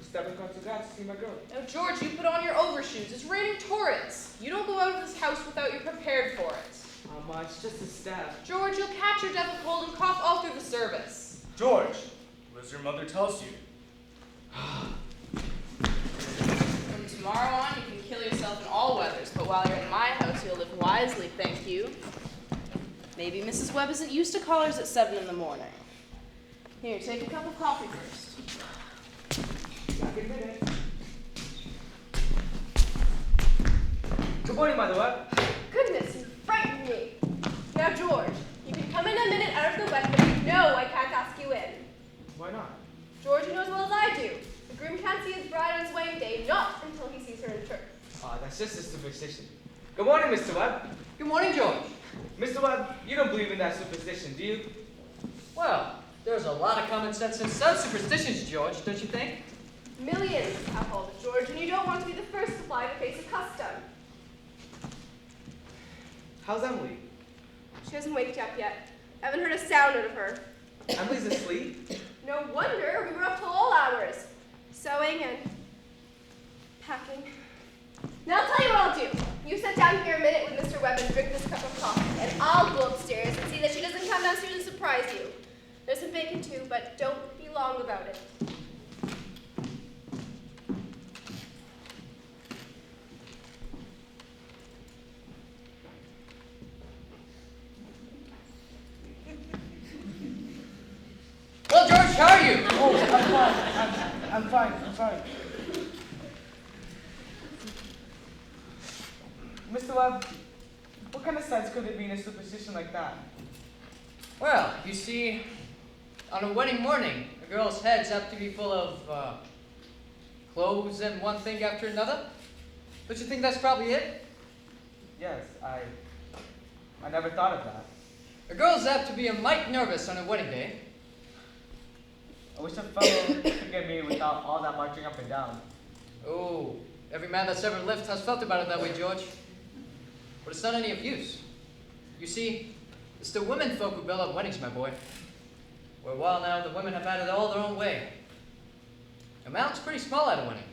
stepping across the grass to see my girl. Now, George, you put on your overshoes. It's raining torrents. You don't go out of this house without you're prepared for it. Ma, it's just a step. George, you'll catch your devil cold and cough all through the service. George, what does your mother tells you? From tomorrow on, you can kill yourself in all weathers, but while you're at my house, you'll live wisely, thank you. Maybe Mrs. Webb isn't used to callers at 7 in the morning. Here, take a cup of coffee first. Back in a minute. Good morning, Mother Webb. Goodness, you frightened me. Now, George, you can come in a minute out of the wet, but you know I can't ask you in. Why not? George knows as well as I do. The groom can't see his bride on his wedding day, not until he sees her in church. That's just a superstition. Good morning, Mr. Webb. Good morning, George. Mr. Webb, you don't believe in that superstition, do you? Well, there's a lot of common sense in some superstitions, George, don't you think? Millions have hold of George, and you don't want to be the first to fly the face of custom. How's Emily? She hasn't waked up yet. I haven't heard a sound out of her. Emily's asleep? No wonder, we were up till all hours. Sewing and packing. Now I'll tell you what I'll do. You sit down here a minute with Mr. Webb and drink this cup of coffee, and I'll go upstairs and see that she doesn't come downstairs and surprise you. There's some bacon too, but don't be long about it. Well, George, how are you? Oh, I'm fine. I'm fine. Mr. Webb, what kind of sense could there be in a superstition like that? Well, you see, on a wedding morning, a girl's head's apt to be full of clothes and one thing after another. Don't you think that's probably it? Yes, I never thought of that. A girl's apt to be a mite nervous on her wedding day. I wish a fellow could get me without all that marching up and down. Oh, every man that's ever lived has felt about it that way, George. But it's not any of use. You see, it's the women folk who build up weddings, my boy. For a while now, the women have had it all their own way. A mountain's pretty small at a wedding.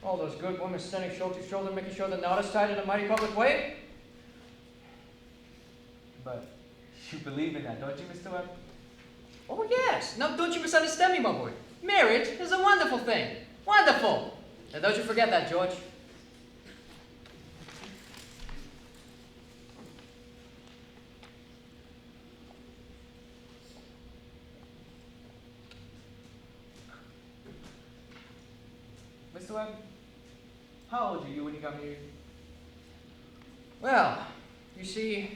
All those good women standing shoulder to shoulder, making sure the knot is tied in a mighty public way. But you believe in that, don't you, Mr. Webb? Oh, yes. Now, don't you misunderstand me, my boy. Marriage is a wonderful thing. Wonderful. And don't you forget that, George. Mr. Webb, how old are you when you got married? Well, you see,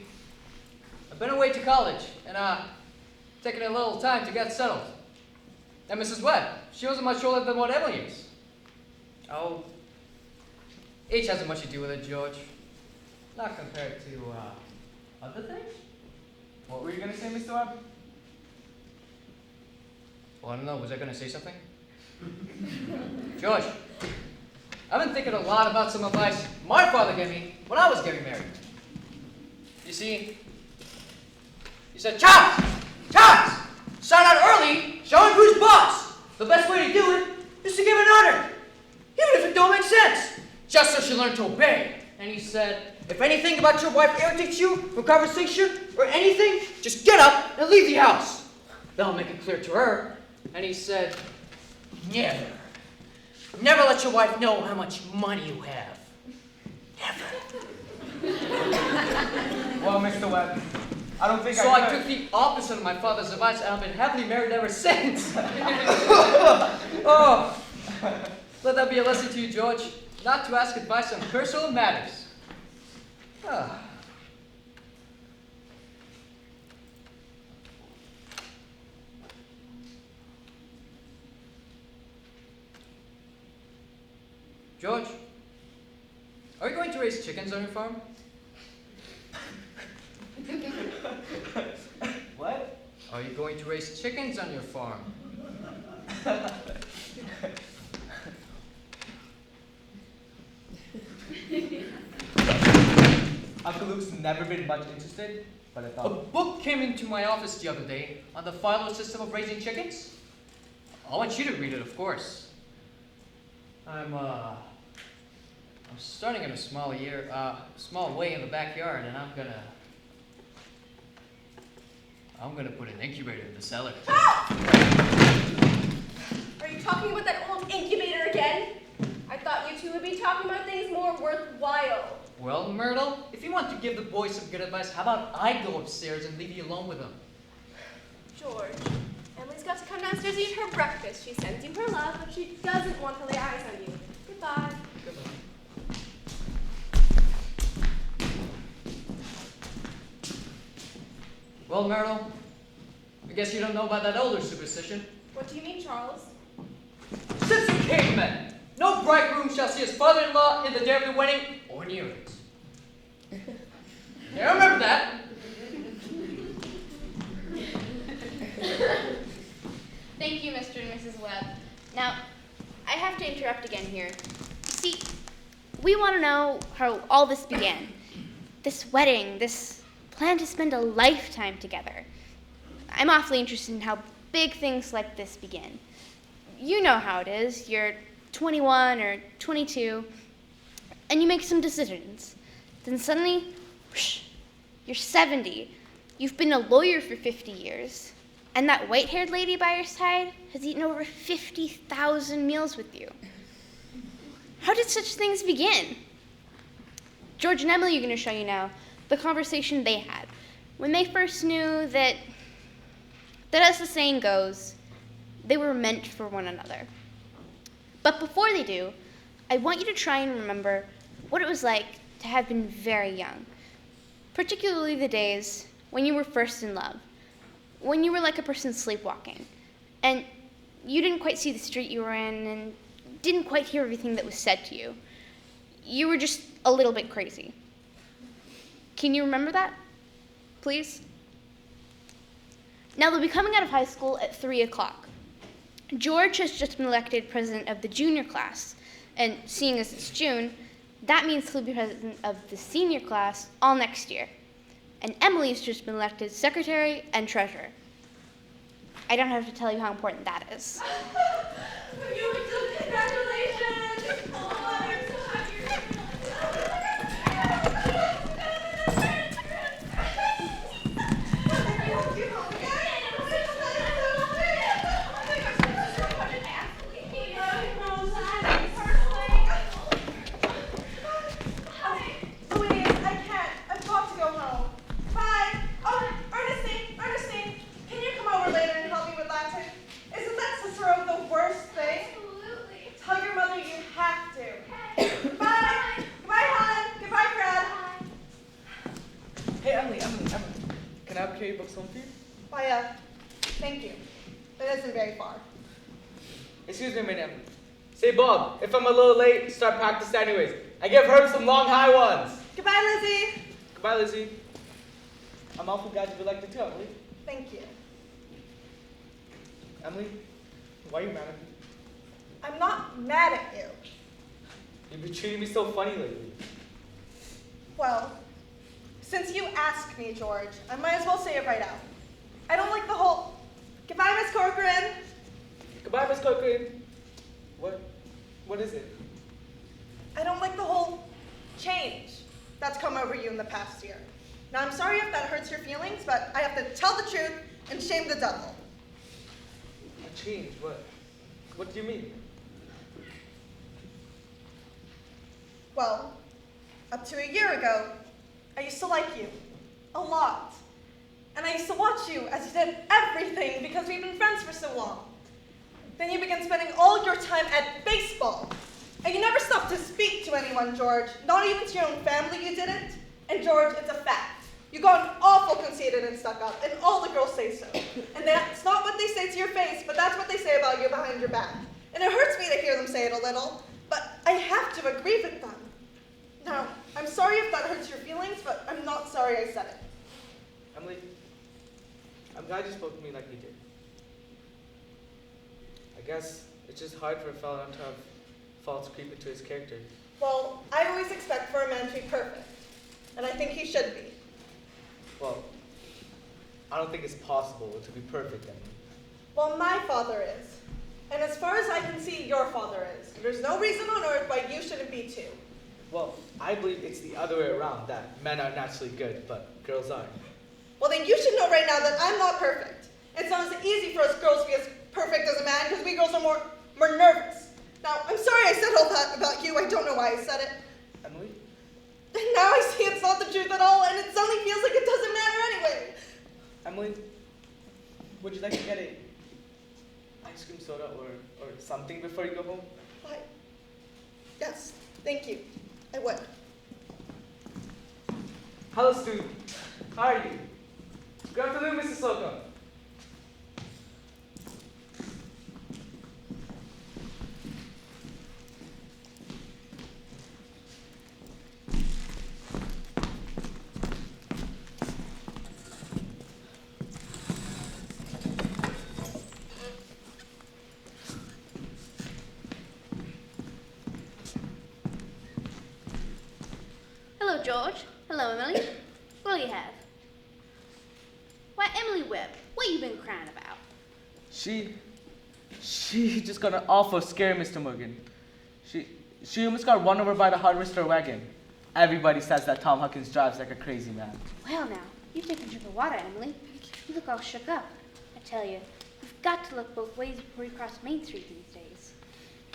I've been away to college, and taking a little time to get settled. And Mrs. Webb, she wasn't much older than what Emily is. Oh, age hasn't much to do with it, George. not compared to other things. What were you gonna say, Mr. Webb? Well, I don't know. Was I going to say something? George, I've been thinking a lot about some advice my father gave me when I was getting married. You see, he said, Charles, start out early, showing who's boss. The best way to do it is to give an order, even if it don't make sense, just so she learned to obey. And he said, if anything about your wife irritates you from conversation or anything, just get up and leave the house. That'll make it clear to her. And he said, never let your wife know how much money you have. Never. Well, Mr. Webb, I don't think So I took the opposite of my father's advice, and I've been happily married ever since. Oh, let that be a lesson to you, George, not to ask advice on personal matters. Ah. George, are you going to raise chickens on your farm? What? Are you going to raise chickens on your farm? Uncle Luke's never been much interested, but I A thought... book came into my office the other day on the philo system of raising chickens. I want you to read it, of course. I'm starting in a small way in the backyard, and I'm gonna put an incubator in the cellar. Are you talking about that old incubator again? I thought you two would be talking about things more worthwhile. Well, Myrtle, if you want to give the boys some good advice, how about I go upstairs and leave you alone with them? George, Emily's got to come downstairs and eat her breakfast. She sends you her love, but she doesn't want to lay eyes on you. Goodbye. Goodbye. Well, Myrtle, I guess you don't know about that older superstition. What do you mean, Charles? Since the cavemen, no bridegroom shall see his father-in-law in the day of the wedding or near it. Yeah, remember that. Thank you, Mr. and Mrs. Webb. Now, I have to interrupt again here. See, we want to know how all this began. This wedding, this plan to spend a lifetime together. I'm awfully interested in how big things like this begin. You know how it is. You're 21 or 22, and you make some decisions. Then suddenly, whoosh, you're 70. You've been a lawyer for 50 years. And that white-haired lady by your side has eaten over 50,000 meals with you. How did such things begin? George and Emily are going to show you now the conversation they had when they first knew that as the saying goes, they were meant for one another. But before they do, I want you to try and remember what it was like to have been very young, particularly the days when you were first in love, when you were like a person sleepwalking, and you didn't quite see the street you were in and didn't quite hear everything that was said to you. You were just a little bit crazy. Can you remember that, please? Now they'll be coming out of high school at 3 o'clock. George has just been elected president of the junior class, and seeing as it's June, that means he'll be president of the senior class all next year. And Emily's just been elected secretary and treasurer. I don't have to tell you how important that is. Congratulations! Oh, I'm so happy you're Louise, I can't. I've got to go home. Bye. Oh, Ernestine, can you come over later and help me with Latin? Isn't that Cicero the worst thing? Absolutely. Tell your mother you have to. Bye. Goodbye, Helen. Goodbye, Fred. Hey, Emily, can I carry books home for you? Why, thank you. It isn't very far. Excuse me a minute, Emily. Say, Bob, if I'm a little late, start practice anyways. I give Herb some long high ones. Goodbye, Lizzie. Goodbye, Lizzie. I'm awful glad you liked it too, Emily. Thank you. Emily, why are you mad at me? I'm not mad at you. You've been treating me so funny lately. Well, since you asked me, George, I might as well say it right out. I don't like the whole, goodbye, Miss Corcoran. Goodbye, Miss Corcoran. What is it? I don't like the whole change that's come over you in the past year. Now, I'm sorry if that hurts your feelings, but I have to tell the truth and shame the devil. A change? What? What do you mean? Well, up to a year ago, I used to like you. A lot. And I used to watch you as you did everything because we've been friends for so long. Then you began spending all your time at baseball. And you never stopped to speak to anyone, George. Not even to your own family you didn't. And George, it's a fact. You got awful conceited and stuck up, and all the girls say so. And that's not what they say to your face, but that's what they say about you behind your back. And it hurts me to hear them say it a little, but I have to agree with them. Now, I'm sorry if that hurts your feelings, but I'm not sorry I said it. Emily, I'm glad you spoke to me like you did. I guess it's just hard for a fellow not to have faults creep into his character. Well, I always expect for a man to be perfect, and I think he should be. Well, I don't think it's possible to be perfect, Emily. Well, my father is. And as far as I can see, your father is. And there's no reason on earth why you shouldn't be too. Well, I believe it's the other way around, that men are naturally good, but girls aren't. Well, then you should know right now that I'm not perfect. It's not as easy for us girls to be as perfect as a man, because we girls are more nervous. Now, I'm sorry I said all that about you. I don't know why I said it. Emily? And now I see it's not the truth at all, and it suddenly feels like it doesn't matter anyway. Emily, would you like to get a ice cream soda or something before you go home? Why? Yes, thank you. I would. Hello, Stu. How are you? Good afternoon, Mrs. Slocum. Hello, George. Hello, Emily. What do you have? Why, Emily Webb, what you been crying about? She just got an awful scare, Mr. Morgan. She almost got run over by the hardware store wagon. Everybody says that Tom Huckins drives like a crazy man. Well, now, you take a drink of water, Emily. You look all shook up. I tell you, you've got to look both ways before you cross Main Street these days.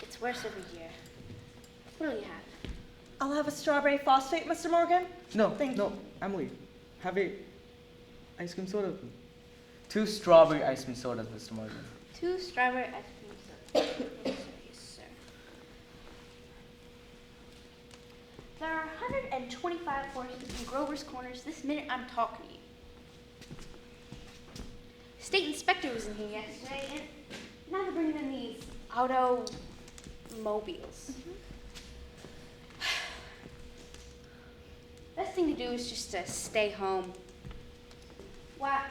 It's worse every year. What do you have? I'll have a strawberry phosphate, Mr. Morgan. No, Emily, have a ice cream soda. 2 strawberry ice cream sodas, Mr. Morgan. 2 strawberry ice cream sodas. Yes, sir. There are 125 horses in Grover's Corners this minute I'm talking to you. State inspector was in here yesterday, and now they're bringing in these automobiles. Best thing to do is just to stay home. Why,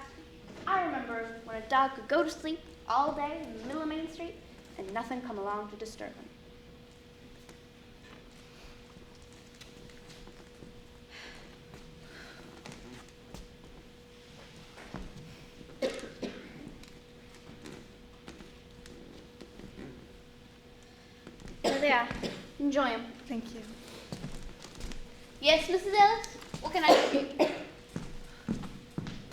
I remember when a dog could go to sleep all day in the middle of Main Street and nothing come along to disturb him. There they are. Enjoy them. Thank you. Yes, Mrs. Ellis? What can I do for you?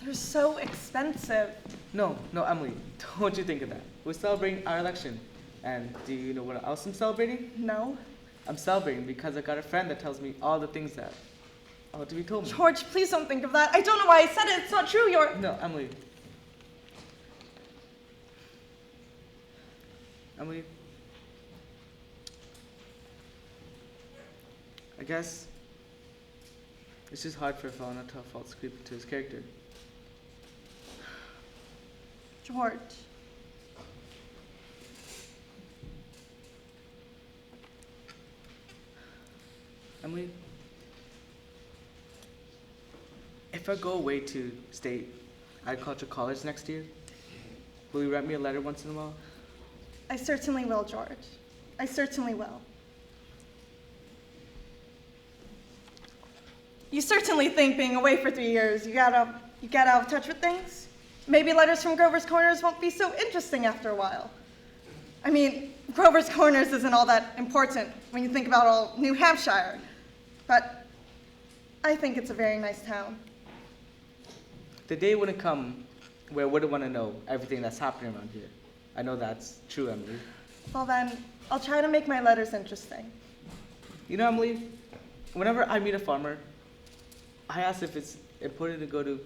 They're so expensive. No, Emily, don't you think of that. We're celebrating our election. And do you know what else I'm celebrating? No. I'm celebrating because I got a friend that tells me all the things that ought to be told me. George, please don't think of that. I don't know why I said it. It's not true. No, Emily. Emily. I guess it's just hard for a fellow not to have faults creep into his character. George. Emily, if I go away to state agriculture college next year, will you write me a letter once in a while? I certainly will, George. I certainly will. You certainly think being away for 3 years, you get out of touch with things? Maybe letters from Grover's Corners won't be so interesting after a while. I mean, Grover's Corners isn't all that important when you think about all New Hampshire, but I think it's a very nice town. The day wouldn't come where I wouldn't want to know everything that's happening around here. I know that's true, Emily. Well then, I'll try to make my letters interesting. You know, Emily, whenever I meet a farmer, I ask if it's important to go to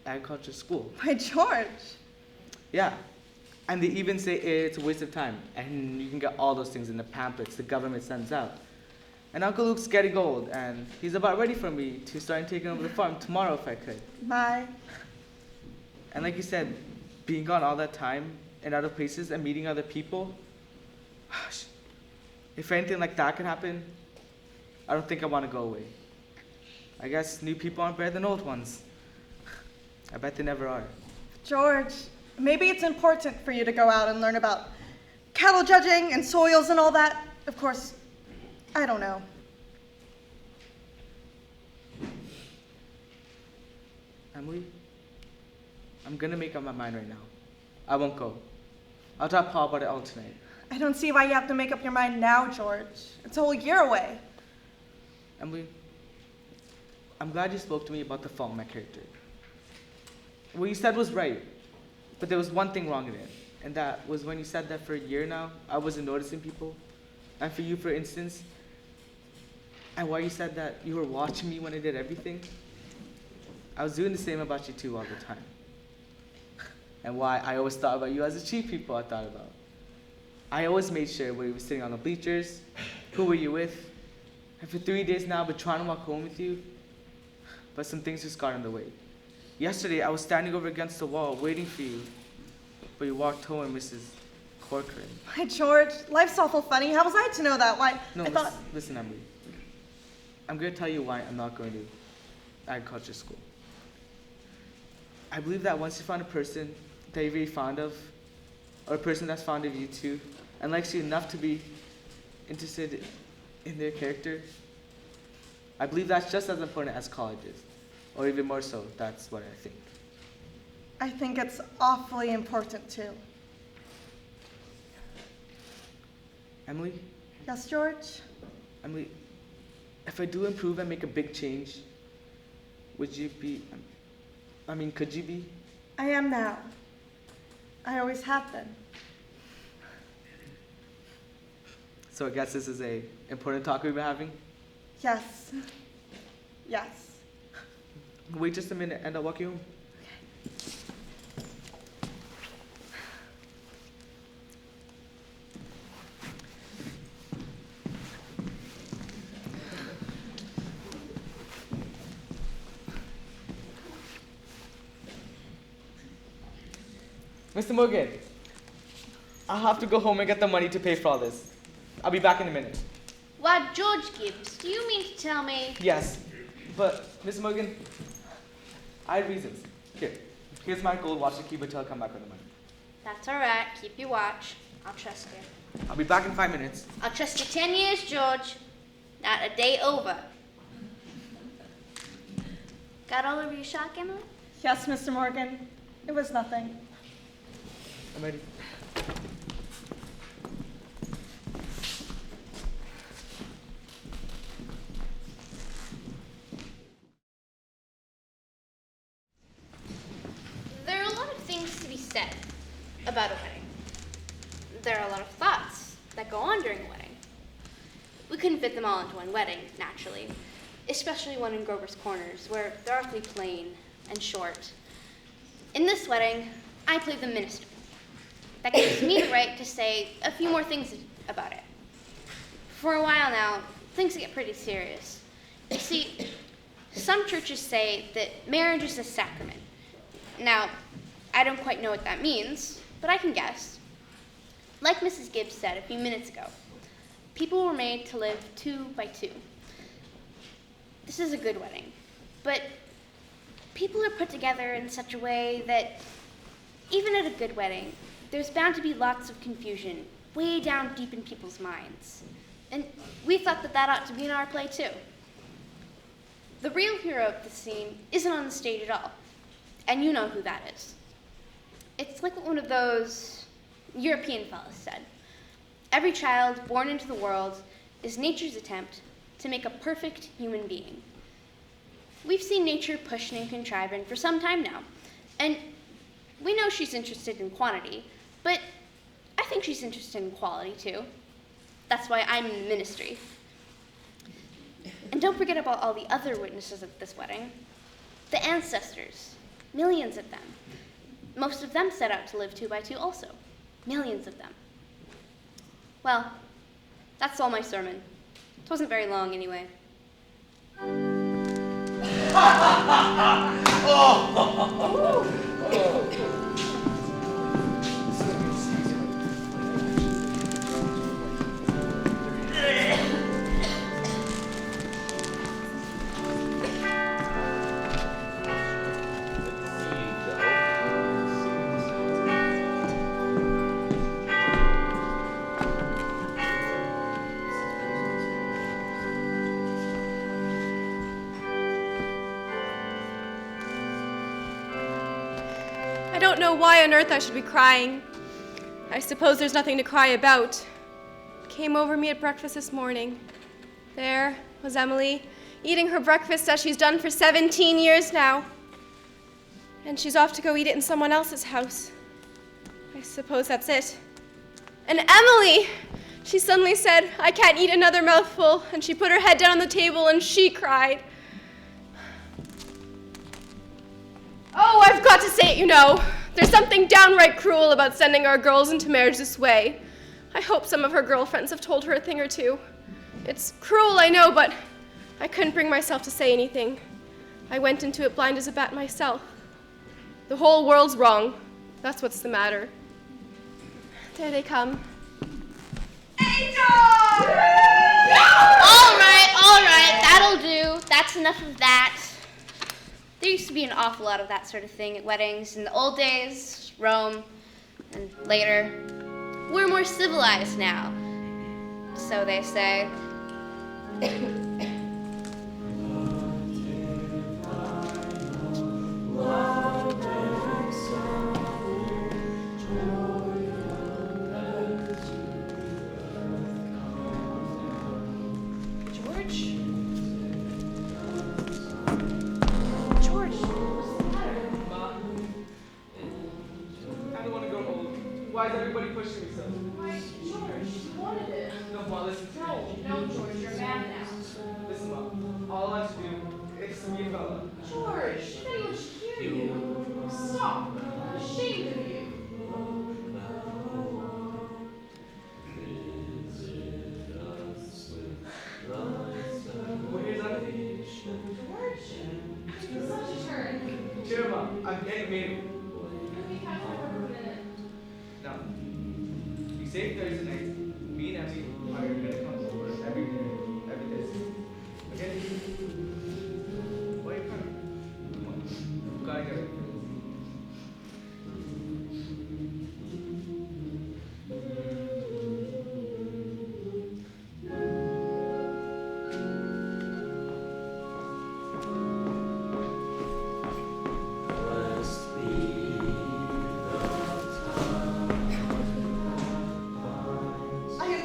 agriculture school. By George. Yeah. And they even say it's a waste of time. And you can get all those things in the pamphlets the government sends out. And Uncle Luke's getting old, and he's about ready for me to start taking over the farm tomorrow if I could. My. And like you said, being gone all that time in other places and meeting other people, if anything like that could happen, I don't think I want to go away. I guess new people aren't better than old ones. I bet they never are. George, maybe it's important for you to go out and learn about cattle judging and soils and all that. Of course, I don't know. Emily, I'm gonna make up my mind right now. I won't go. I'll talk to Paul about it all tonight. I don't see why you have to make up your mind now, George. It's a whole year away. Emily, I'm glad you spoke to me about the fault in my character. What you said was right, but there was one thing wrong in it, and that was when you said that for a year now, I wasn't noticing people. And for you, for instance, and why you said that you were watching me when I did everything, I was doing the same about you too all the time. And why I always thought about you as the chief people I thought about. I always made sure where you were sitting on the bleachers, who were you with, and for 3 days now I've been trying to walk home with you, but some things just got in the way. Yesterday I was standing over against the wall waiting for you, but you walked home with Mrs. Corcoran. Why, George, life's awful funny. How was I to know that? Why, No, I thought... listen, Emily. I'm going to tell you why I'm not going to agriculture school. I believe that once you find a person that you're very fond of, or a person that's fond of you too, and likes you enough to be interested in their character, I believe that's just as important as college is, or even more so. That's what I think. I think it's awfully important too. Emily? Yes, George? Emily, if I do improve and make a big change, would you be, could you be? I am now. I always have been. So I guess this is a important talk we've been having? Yes. Yes. Wait just a minute and I'll walk you home. Mr. Morgan, I'll have to go home and get the money to pay for all this. I'll be back in a minute. Why, George Gibbs, do you mean to tell me? Yes, but Mr. Morgan, I have reasons. Here's my gold watch to keep until I come back with the money. That's all right. Keep your watch. I'll trust you. I'll be back in 5 minutes. I'll trust you 10 years, George. Not a day over. Got all over your shock, Emily? Yes, Mr. Morgan. It was nothing. I'm ready. There are a lot of things to be said about a wedding. There are a lot of thoughts that go on during a wedding. We couldn't fit them all into one wedding, naturally, especially one in Grover's Corners, where they're awfully plain and short. In this wedding, I played the minister. That gives me the right to say a few more things about it. For a while now, things get pretty serious. You see, some churches say that marriage is a sacrament. Now, I don't quite know what that means, but I can guess. Like Mrs. Gibbs said a few minutes ago, people were made to live 2 by 2. This is a good wedding, but people are put together in such a way that even at a good wedding, there's bound to be lots of confusion way down deep in people's minds. And we thought that that ought to be in our play too. The real hero of the scene isn't on the stage at all, and you know who that is. It's like what one of those European fellas said. Every child born into the world is nature's attempt to make a perfect human being. We've seen nature pushing and contriving for some time now, and we know she's interested in quantity, but I think she's interested in quality too. That's why I'm in the ministry. And don't forget about all the other witnesses at this wedding. The ancestors, millions of them. Most of them set out to live 2 by 2 also, millions of them. Well, that's all my sermon. It wasn't very long anyway. I don't know why on earth I should be crying. I suppose there's nothing to cry about. It came over me at breakfast this morning. There was Emily, eating her breakfast as she's done for 17 years now. And she's off to go eat it in someone else's house. I suppose that's it. And Emily! She suddenly said, "I can't eat another mouthful," and she put her head down on the table and she cried. Oh, I've got to say it, you know. There's something downright cruel about sending our girls into marriage this way. I hope some of her girlfriends have told her a thing or two. It's cruel, I know, but I couldn't bring myself to say anything. I went into it blind as a bat myself. The whole world's wrong. That's what's the matter. There they come. All right, that'll do. That's enough of that. There used to be an awful lot of that sort of thing at weddings in the old days, Rome, and later. We're more civilized now, so they say. Why is everybody pushing me so? Why, George, you wanted it. No, Mom, listen to me. No, George, you're a man now. Listen, Mom. All I have to do is to be a fella. George, nobody will hear you. Stop. I'm ashamed of you. Well, here's nothing. George, it's such a turn. Cheer, Mom. I'm getting married. You'll be kind of over for a minute. Now, you say Thursday night, me and Emily are gonna come over every day. Okay? Why are you crying? Come on. Gotta get it.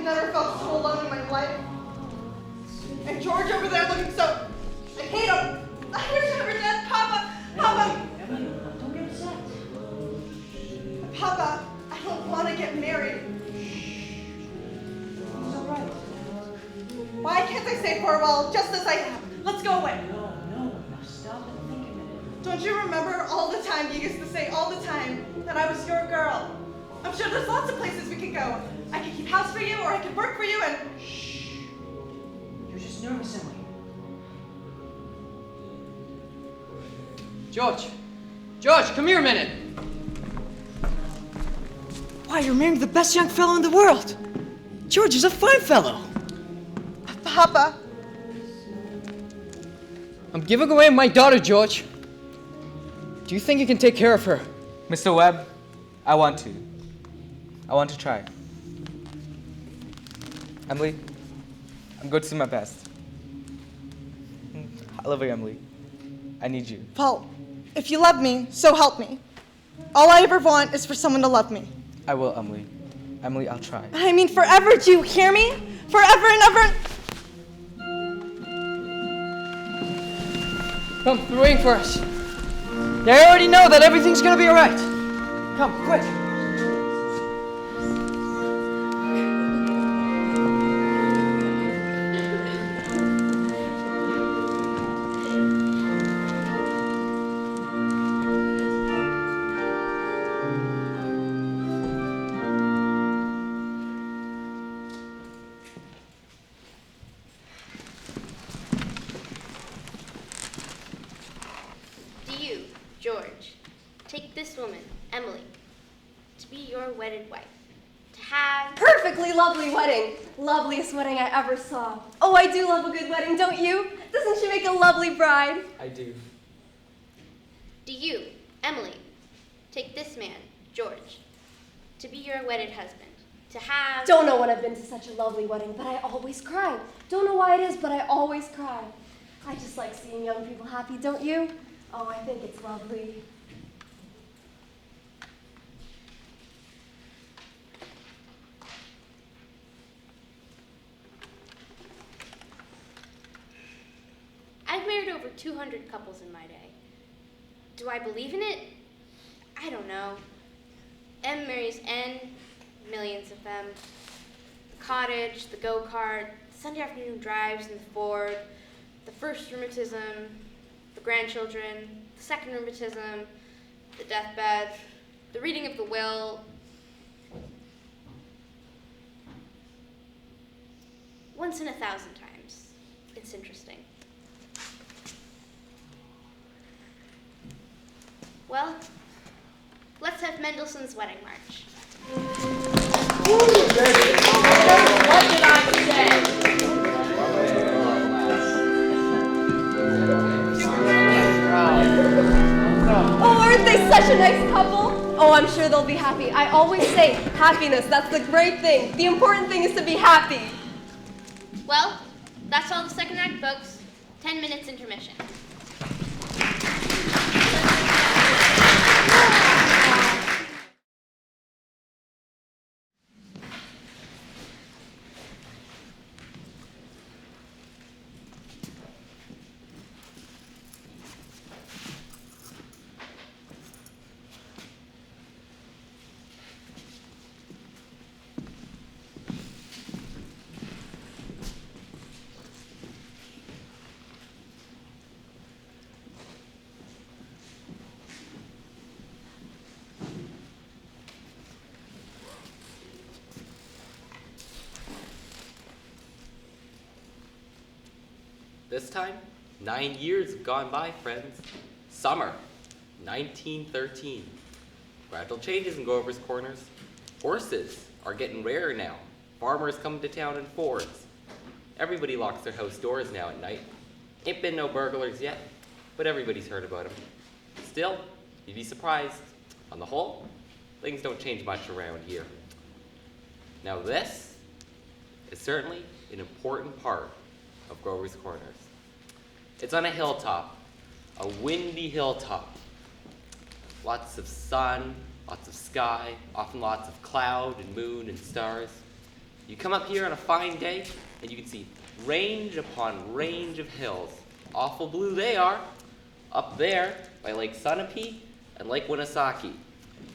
Never felt so alone in my life. And George over there looking so... I hate him. I wish I were dead. Papa! Emily, don't get upset. Papa, I don't want to get married. It's all right. Why can't I say farewell just as I am? Let's go away. No. Now stop and think a minute. Don't you remember all the time you used to say all the time that I was your girl? I'm sure there's lots of places we could go. I could keep house for you, or I could work for you, and... Shh. You're just nervous, Emily. George! George, come here a minute! Why, you're marrying the best young fellow in the world! George is a fine fellow! Papa! I'm giving away my daughter, George. Do you think you can take care of her? Mr. Webb, I want to. I want to try. Emily, I'm going to do my best. I love you, Emily. I need you. Well, if you love me, so help me. All I ever want is for someone to love me. I will, Emily. Emily, I'll try. I mean forever, do you hear me? Forever and ever. Come, they're waiting for us. They already know that everything's gonna be alright. Come, quick. Do you, George, take this woman, Emily, to be your wedded wife, to have... Perfectly lovely wedding. Loveliest wedding I ever saw. Oh, I do love a good wedding, don't you? Doesn't she make a lovely bride? I do. Do you, Emily, take this man, George, to be your wedded husband, to have... Don't know when I've been to such a lovely wedding, but I always cry. Don't know why it is, but I always cry. I just like seeing young people happy, don't you? Oh, I think it's lovely. I've married over 200 couples in my day. Do I believe in it? I don't know. M marries N, millions of them. The cottage, the go-kart, Sunday afternoon drives in the Ford, the first rheumatism, the grandchildren, the second rheumatism, the deathbed, the reading of the will. Once in 1,000 times. It's interesting. Well, let's have Mendelssohn's Wedding March. What did I say? Oh, aren't they such a nice couple? Oh, I'm sure they'll be happy. I always say happiness, that's the great thing. The important thing is to be happy. Well, that's all the second act, folks. 10 minutes intermission. This time, 9 years have gone by, friends. Summer, 1913. Gradual changes in Grover's Corners. Horses are getting rarer now. Farmers come to town in Fords. Everybody locks their house doors now at night. Ain't been no burglars yet, but everybody's heard about them. Still, you'd be surprised. On the whole, things don't change much around here. Now this is certainly an important part of Grover's Corners. It's on a hilltop, a windy hilltop. Lots of sun, lots of sky, often lots of cloud and moon and stars. You come up here on a fine day and you can see range upon range of hills. Awful blue they are, up there by Lake Sunapee and Lake Winnisockee.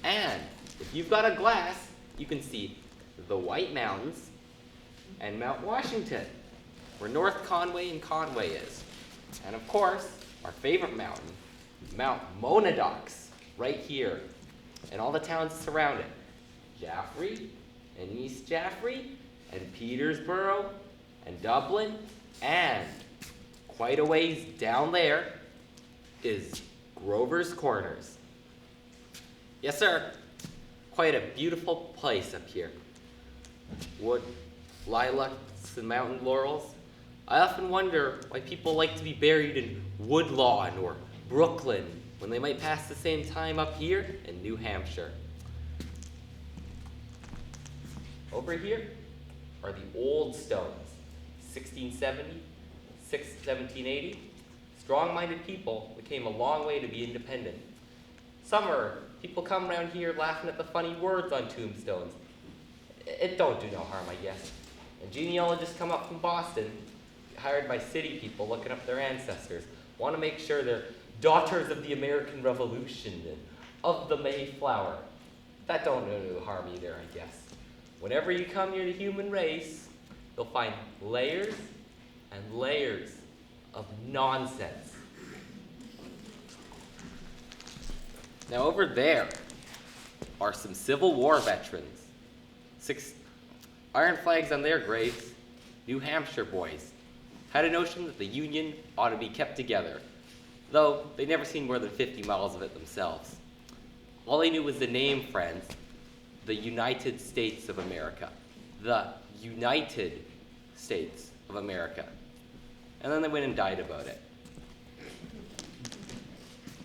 And if you've got a glass, you can see the White Mountains and Mount Washington, where North Conway and Conway is. And of course, our favorite mountain, Mount Monadox, right here, and all the towns that surround it. Jaffrey, and East Jaffrey, and Petersboro, and Dublin, and quite a ways down there is Grover's Corners. Yes, sir, quite a beautiful place up here. Wood, lilacs, and mountain laurels. I often wonder why people like to be buried in Woodlawn or Brooklyn when they might pass the same time up here in New Hampshire. Over here are the old stones, 1670, 1780. Strong-minded people that came a long way to be independent. Summer, people come around here laughing at the funny words on tombstones. It don't do no harm, I guess. And genealogists come up from Boston, hired by city people looking up their ancestors, want to make sure they're daughters of the American Revolution and of the Mayflower. That don't do no harm either, I guess. Whenever you come near the human race, you'll find layers and layers of nonsense. Now over there are some Civil War veterans. 6 iron flags on their graves. New Hampshire boys had a notion that the Union ought to be kept together, though they never seen more than 50 miles of it themselves. All they knew was the name, friends, the United States of America. The United States of America. And then they went and died about it.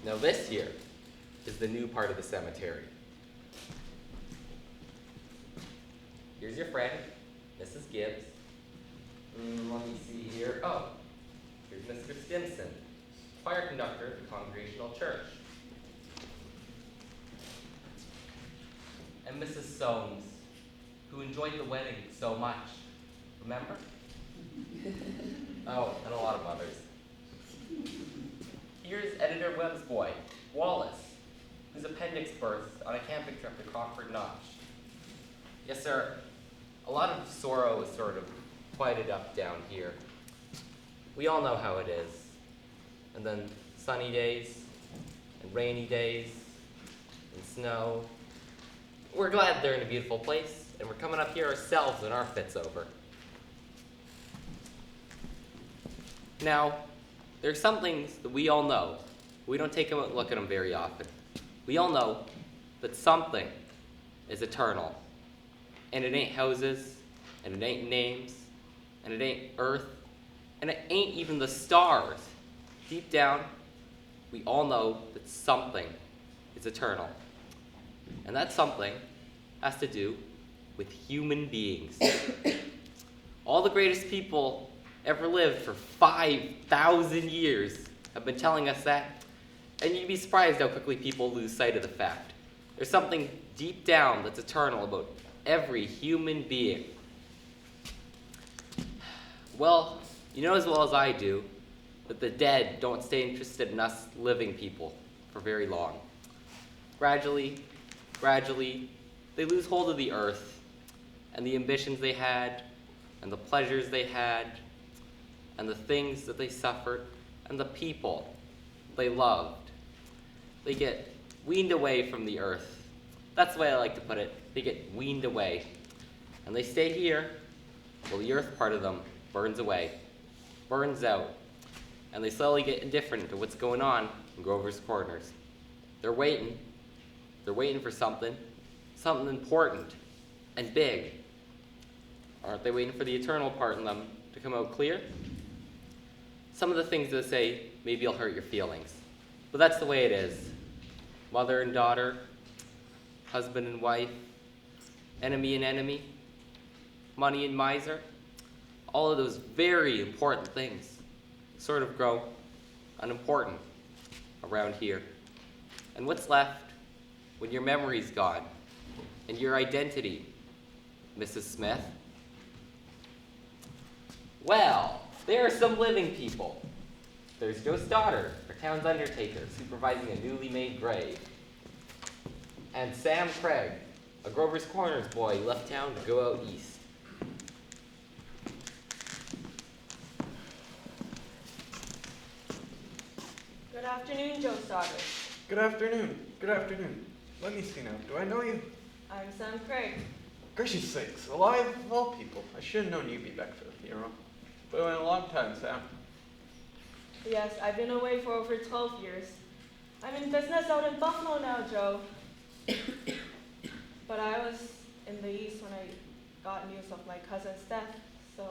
Now this here is the new part of the cemetery. Here's your friend, Mrs. Gibbs. Let me see here. Oh, here's Mr. Stimson, choir conductor at the Congregational Church. And Mrs. Soames, who enjoyed the wedding so much. Remember? Oh, and a lot of others. Here's Editor Webb's boy, Wallace, whose appendix burst on a camping trip to Crawford Notch. Yes, sir, a lot of sorrow is sort of quieted up down here. We all know how it is. And then sunny days, and rainy days, and snow. We're glad they're in a beautiful place, and we're coming up here ourselves when our fit's over. Now, there are some things that we all know. We don't take them out and look at them very often. We all know that something is eternal. And it ain't houses, and it ain't names, and it ain't earth, and it ain't even the stars. Deep down, we all know that something is eternal. And that something has to do with human beings. All the greatest people ever lived for 5,000 years have been telling us that, and you'd be surprised how quickly people lose sight of the fact. There's something deep down that's eternal about every human being. Well, you know as well as I do that the dead don't stay interested in us living people for very long. Gradually, they lose hold of the earth and the ambitions they had and the pleasures they had and the things that they suffered and the people they loved. They get weaned away from the earth. That's the way I like to put it. They get weaned away. And they stay here while the earth part of them burns away, burns out. And they slowly get indifferent to what's going on in Grover's Corners. They're waiting for something important and big. Aren't they waiting for the eternal part in them to come out clear? Some of the things they say maybe will hurt your feelings, but that's the way it is. Mother and daughter, husband and wife, enemy and enemy, money and miser, all of those very important things sort of grow unimportant around here. And what's left when your memory's gone and your identity, Mrs. Smith? Well, there are some living people. There's Joe Stoddard, our town's undertaker, supervising a newly made grave. And Sam Craig, a Grover's Corners boy who left town to go out east. Good afternoon, Joe Stoddard. Good afternoon. Good afternoon. Let me see now. Do I know you? I'm Sam Craig. Gracious sakes, alive of all people. I should have known you'd be back for the funeral. But it went a long time, Sam. Yes, I've been away for over 12 years. I'm in business out in Buffalo now, Joe. But I was in the East when I got news of my cousin's death, so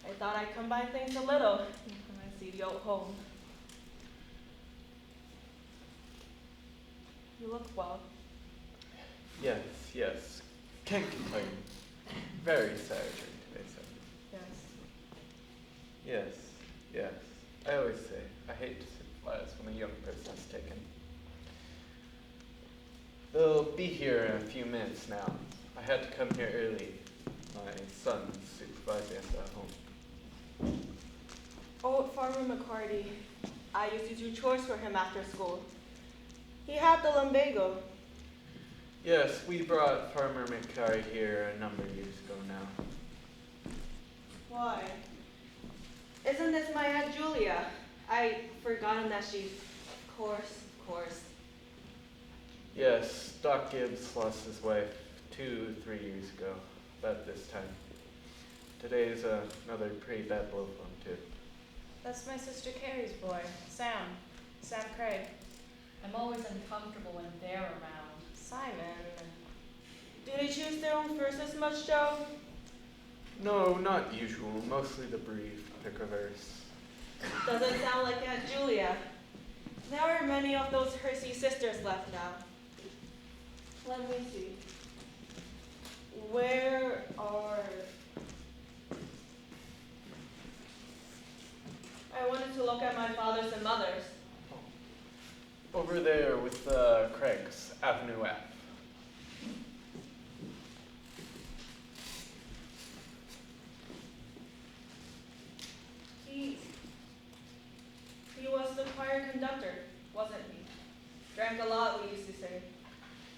I thought I'd combine things a little when I see the old home. You look well. Yes, yes. Can't complain. Very sad drink today, sir. Yes. Yes, yes. I always say, I hate to sympathize when a young person is taken. They'll be here in a few minutes now. I had to come here early. My son's supervising us at home. Oh, Farmer McCarty. I used to do chores for him after school. He had the lumbago. Yes, we brought Farmer McCarty here a number of years ago now. Why? Isn't this my Aunt Julia? I forgotten that she's, of course. Yes, Doc Gibbs lost his wife 2-3 years ago, about this time. Today's another pretty bad blow for him, too. That's my sister Carrie's boy, Sam. Sam Craig. I'm always uncomfortable when they're around. Simon. Do they choose their own verses much, Joe? No, not usual. Mostly the brief, pick a verse. Doesn't sound like Aunt Julia. There are many of those Hersey sisters left now. Let me see. Where are... I wanted to look at my father's and mother's. Over there with Craig's, Avenue F. He was the choir conductor, wasn't he? Drank a lot, we used to say.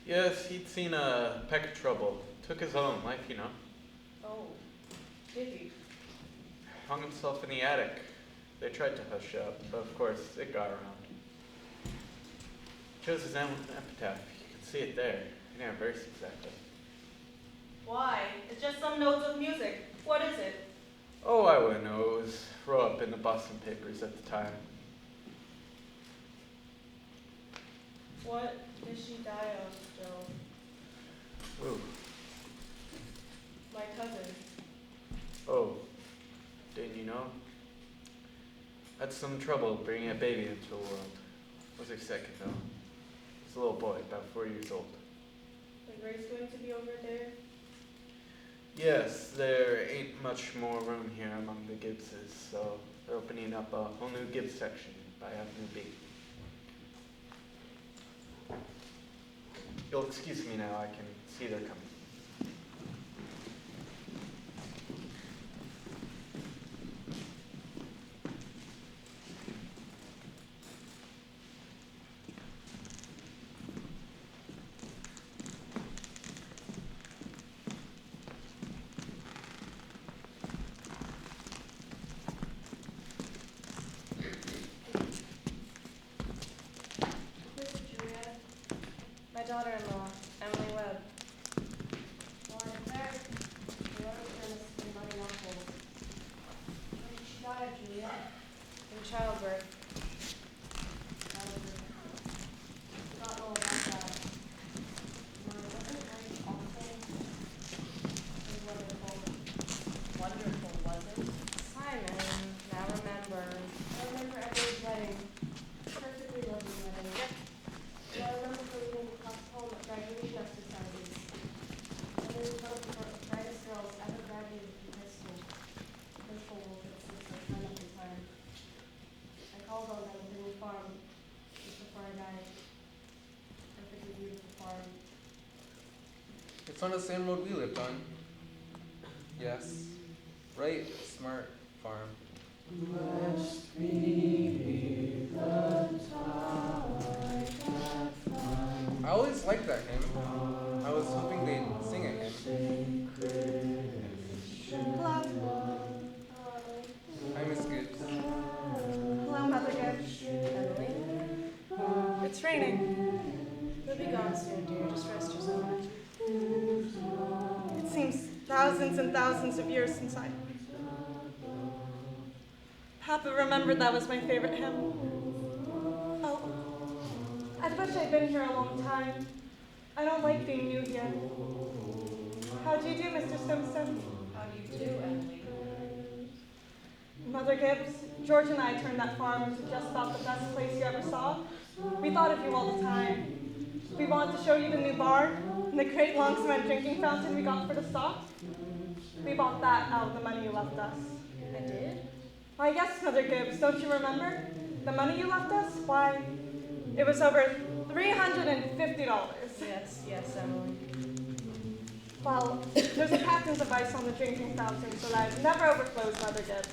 Yes, he'd seen a peck of trouble. Took his own life, you know. Oh, did he? Hung himself in the attic. They tried to hush up, but of course, it got around. Chose his own epitaph. You can see it there. In our verse, exactly. Why? It's just some notes of music. What is it? Oh, I wouldn't know. It was wrote up in the Boston papers at the time. What did she die of, Joe? Ooh. My cousin. Oh, didn't you know? Had some trouble bringing a baby into the world. Was her second, though. Was a little boy, about 4 years old. The Grace going to be over there? Yes, there ain't much more room here among the Gibbses, so they're opening up a whole new Gibbs section by Avenue B. You'll excuse me now, I can see they're coming. My daughter-in-law, Emily Webb. Morning, sir. The other Ernest and my uncle. When did she die, Julia? In childbirth. Forgot all about that. No, it wasn't very awful. It was wonderful. Wonderful, was it? Simon, now remember. I remember Edward's wedding. Perfectly lovely wedding. I remember her leading the class home at graduation exercises. And then one of the brightest girls ever graduated from high school. Principal Wilder since I signed up in time. I called on them at the new farm just before I died. Perfectly beautiful farm. It's on the same road we lived on. Yes. Right, smart farm. Blessed be the tide that I always liked that hymn. I was hoping they'd sing it hymn. Hello. Hi, Miss Gibbs. Hello, Mother Gibbs. Emily? It's raining. You'll be gone soon, dear. Just rest yourself. It seems thousands and thousands of years since I... Papa remembered that was my favorite hymn. Oh, I wish I'd been here a long time. I don't like being new here. How do you do, Mr. Simpson? How do you do, Emily? Mother Gibbs, George and I turned that farm into just about the best place you ever saw. We thought of you all the time. We wanted to show you the new barn and the great long cement drinking fountain we got for the stock. We bought that out of the money you left us. I did? Why, yes, Mother Gibbs, don't you remember? The money you left us? Why, it was over $350. Yes, Emily. Well, there's a captain's advice on the drinking fountain so that it never overflows, Mother Gibbs.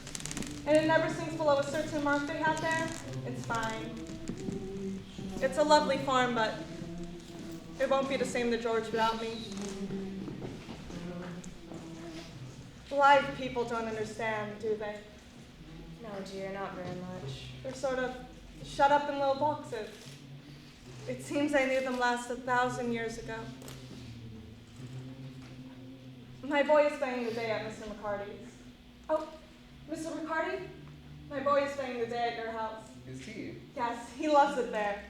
And it never sinks below a certain mark they have there. It's fine. It's a lovely farm, but it won't be the same to George without me. Live people don't understand, do they? No, dear, not very much. They're sort of shut up in little boxes. It seems I knew them last 1,000 years ago. My boy is spending the day at Mr. McCarty's. Oh, Mr. McCarty? My boy is spending the day at your house. Is he? Yes, he loves it there.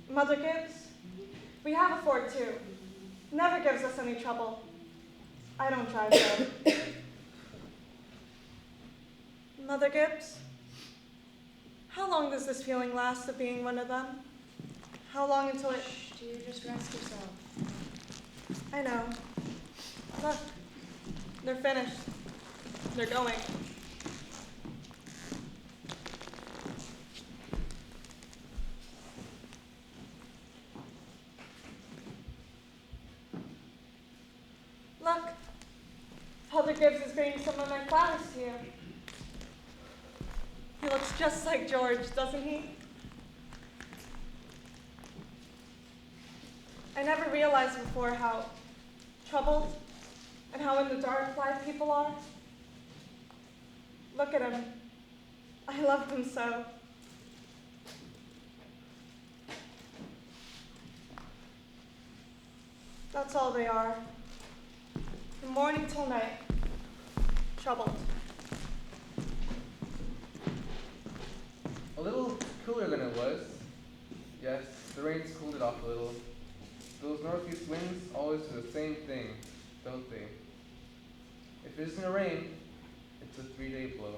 Mother Gibbs? We have a Ford too. Never gives us any trouble. I don't drive though. Mother Gibbs? How long does this feeling last of being one of them? How long until it... Shh, dear, just rest yourself. I know. Look, they're finished. They're going. Look, Father Gibbs is bringing some of my flowers to you. He looks just like George, doesn't he? I never realized before how troubled and how in the dark life people are. Look at him. I love him so. That's all they are. From morning till night. Troubled. A little cooler than it was. Yes, the rain's cooled it off a little. Those northeast winds always do the same thing, don't they? If it isn't a rain, it's a 3-day blow.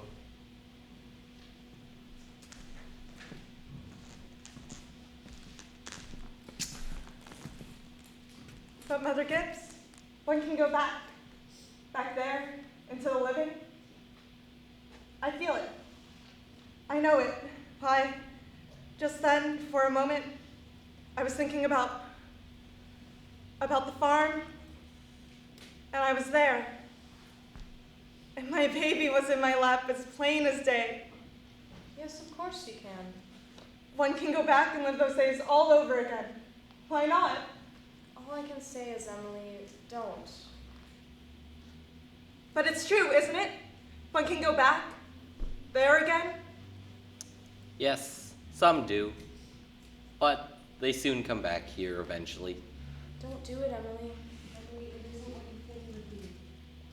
But Mother Gibbs, one can go back there, into the living. I feel it. I know it. Why, just then, for a moment, I was thinking about the farm, and I was there. And my baby was in my lap as plain as day. Yes, of course you can. One can go back and live those days all over again. Why not? All I can say is, Emily, don't. But it's true, isn't it? One can go back, there again. Yes, some do. But they soon come back here eventually. Don't do it, Emily. Emily, it isn't what you think it would be.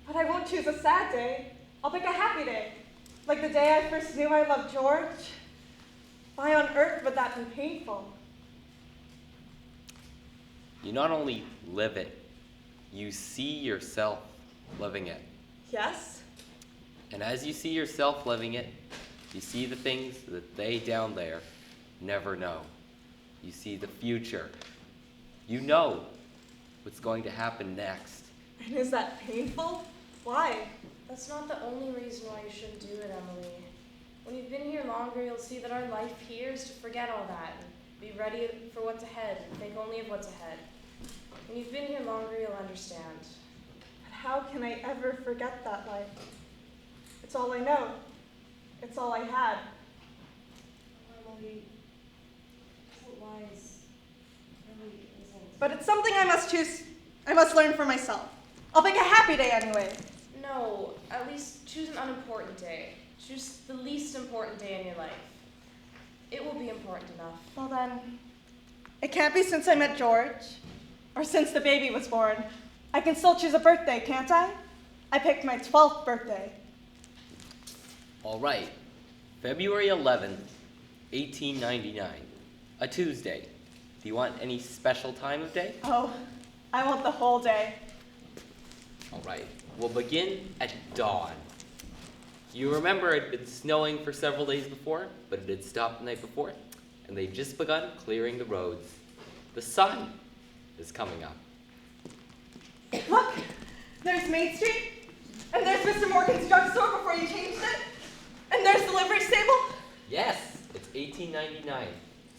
But I won't choose a sad day. I'll pick a happy day. Like the day I first knew I loved George. Why on earth would that be painful? You not only live it, you see yourself living it. Yes? And as you see yourself living it, you see the things that they down there never know. You see the future. You know what's going to happen next. And is that painful? Why? That's not the only reason why you shouldn't do it, Emily. When you've been here longer, you'll see that our life here is to forget all that and be ready for what's ahead and think only of what's ahead. When you've been here longer, you'll understand. But how can I ever forget that life? It's all I know. It's all I had. Emily, isn't wise. Really isn't. But it's something I must choose. I must learn for myself. I'll pick a happy day anyway. No, at least choose an unimportant day. Choose the least important day in your life. It will be important enough. Well then, it can't be since I met George, or since the baby was born. I can still choose a birthday, can't I? I picked my 12th birthday. All right, February 11th, 1899, a Tuesday. Do you want any special time of day? Oh, I want the whole day. All right, we'll begin at dawn. You remember it had been snowing for several days before, but it had stopped the night before, and they'd just begun clearing the roads. The sun is coming up. Look, there's Main Street, and there's Mr. Morgan's drugstore before you changed it, and there's the livery stable. Yes, it's 1899.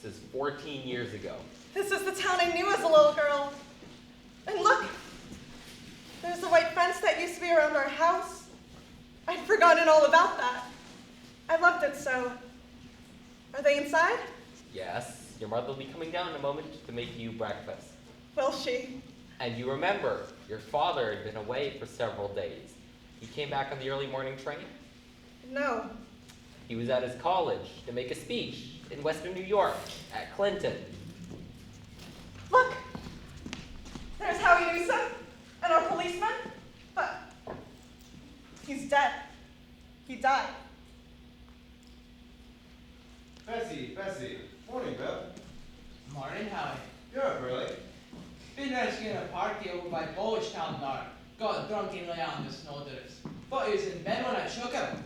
This is 14 years ago. This is the town I knew as a little girl. And look, there's the white fence that used to be around our house. I'd forgotten all about that. I loved it so. Are they inside? Yes, your mother will be coming down in a moment to make you breakfast. Will she? And you remember, your father had been away for several days. He came back on the early morning train. No. He was at his college to make a speech in Western New York at Clinton. Look, there's Howie Newsom and our policeman, but he's dead. He died. Bessie. Morning, Bill. Morning, Howie. You're up early. Been rescuing a party over by Polish Town Bar. Got drunk and lay on the snow drifts. Thought he was in bed when I shook him.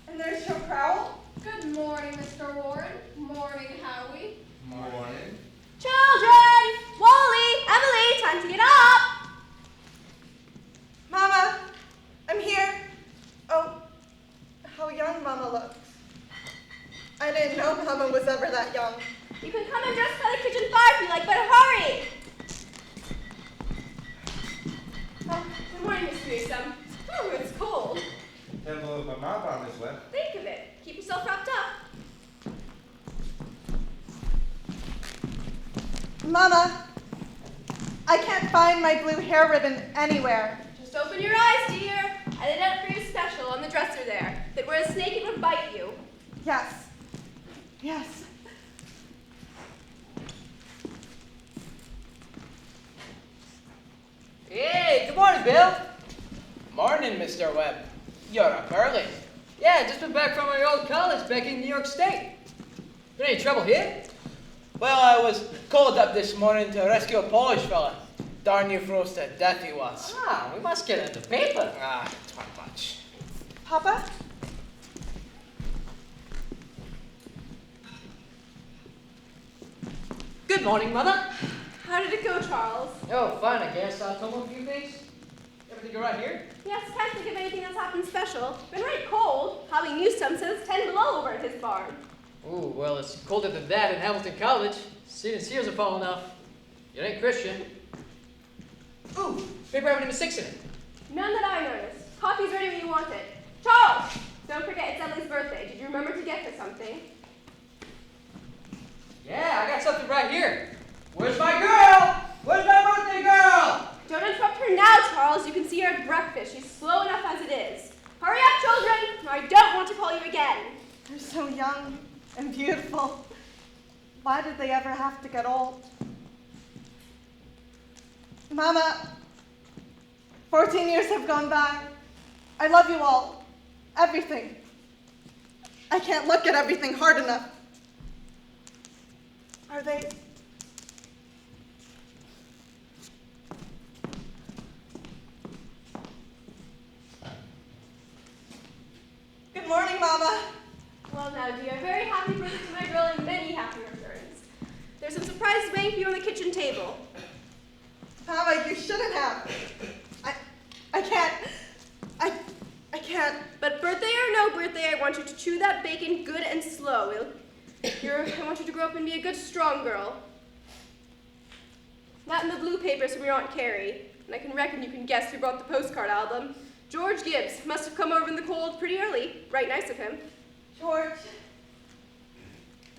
And there's Joe Crowell. Good morning, Mr. Warren. Morning, Howie. Morning. Children! Wally! Emily! Time to get up! Mama, I'm here. Oh, how young Mama looks. I didn't know Mama was ever that young. You can come and dress by the kitchen fire if you like, but hurry! Oh, good morning, Miss Newsom. Oh, it's cold. Can't believe my mouth on this way. Think of it. Keep yourself wrapped up. Mama, I can't find my blue hair ribbon anywhere. Just open your eyes, dear. I laid it out for you special on the dresser there. If it were a snake, it would bite you. Yes. Yes. Hey, good morning, Bill. Morning, Mr. Webb. You're up early. Yeah, just been back from my old college back in New York State. Been any trouble here? Well, I was called up this morning to rescue a Polish fella. Darn you froze to death he was. Ah, we must get it in the paper. Ah, too much. Papa? Good morning, Mother. How did it go, Charles? Oh, fine, I guess. I told him a few things. Everything all right here? Yes, can't think of anything that's happened special. Been right cold. Howie Newsom says it's 10 below over at his barn. Ooh, well, it's colder than that in Hamilton College. Seat and sears are falling off. It ain't Christian. Ooh, paper having number 6 in it. None that I noticed. Coffee's ready when you want it. Charles! Don't forget it's Emily's birthday. Did you remember to get her something? Yeah, I got something right here. Where's my girl? Where's my birthday girl? Don't interrupt her now, Charles. You can see her at breakfast. She's slow enough as it is. Hurry up, children, or I don't want to call you again. They're so young and beautiful. Why did they ever have to get old? Mama, 14 years have gone by. I love you all. Everything. I can't look at everything hard enough. Are they... Good morning, Mama. Well now, dear, very happy birthday to my girl and many happy returns. There's some surprises waiting for you on the kitchen table. Mama, you shouldn't have. I can't. I can't. But birthday or no birthday, I want you to chew that bacon good and slow. I want you to grow up and be a good, strong girl. Not in the blue papers from your Aunt Carrie. And I can reckon you can guess who brought the postcard album. George Gibbs must have come over in the cold pretty early. Right nice of him. George.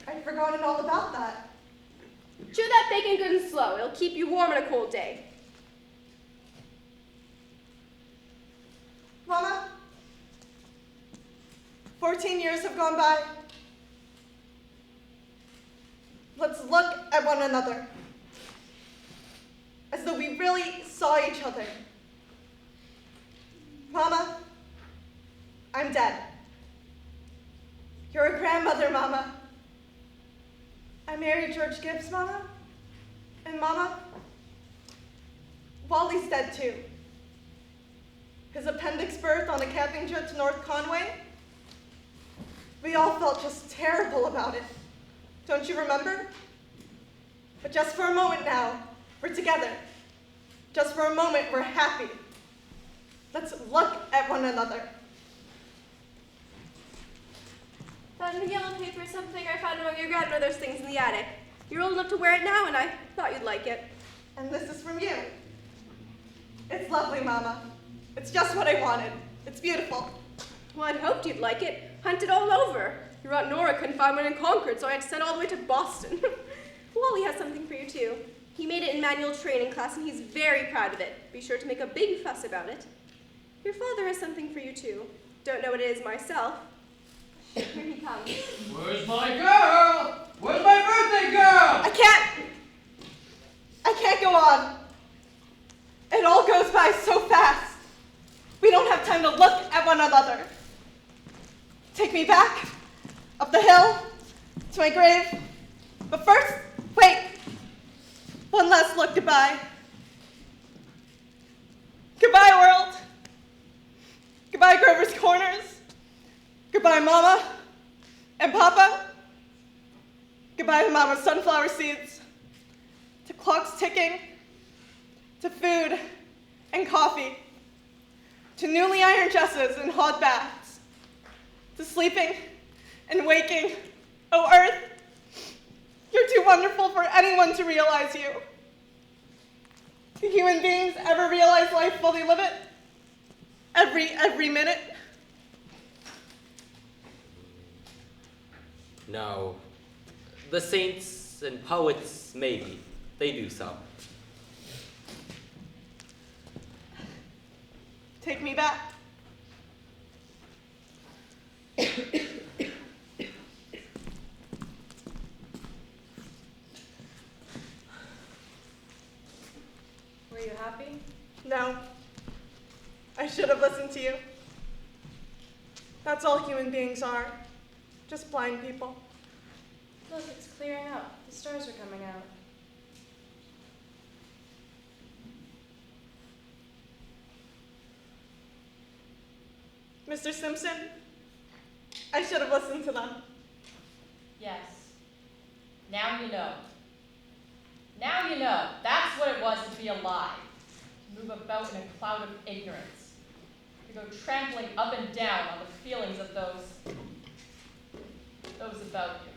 I'd forgotten all about that. Chew that bacon good and slow. It'll keep you warm on a cold day. Mama, 14 years have gone by. Let's look at one another as though we really saw each other. Mama, I'm dead. You're a grandmother, Mama. I married George Gibbs, Mama. And Mama, Wally's dead too. His appendix birth on a camping trip to North Conway. We all felt just terrible about it. Don't you remember? But just for a moment now, we're together. Just for a moment, we're happy. Let's look at one another. Found a yellow paper or something I found among your grandmother's things in the attic. You're old enough to wear it now, and I thought you'd like it. And this is from you. It's lovely, Mama. It's just what I wanted. It's beautiful. Well, I'd hoped you'd like it. Hunted all over. Your Aunt Nora couldn't find one in Concord, so I had to send all the way to Boston. Wally has something for you, too. He made it in manual training class, and he's very proud of it. Be sure to make a big fuss about it. Your father has something for you, too. Don't know what it is myself. Here he comes. Where's my girl? Where's my birthday girl? I can't go on. It all goes by so fast. We don't have time to look at one another. Take me back, up the hill, to my grave. But first, wait. One last look goodbye. Goodbye, world. Goodbye, Grover's Corners. Goodbye, Mama and Papa. Goodbye to Mama's sunflower seeds, to clocks ticking, to food and coffee, to newly ironed dresses and hot baths, to sleeping and waking. Oh, Earth, you're too wonderful for anyone to realize you. Do human beings ever realize life while they live it? Every minute? No. The saints and poets, maybe. They do so. Take me back. Were you happy? No. I should have listened to you. That's all human beings are. Just blind people. Look, it's clearing up. The stars are coming out. Mr. Simpson, I should have listened to them. Yes. Now you know. Now you know. That's what it was to be alive. To move about in a cloud of ignorance. To go trampling up and down on the feelings of those about you.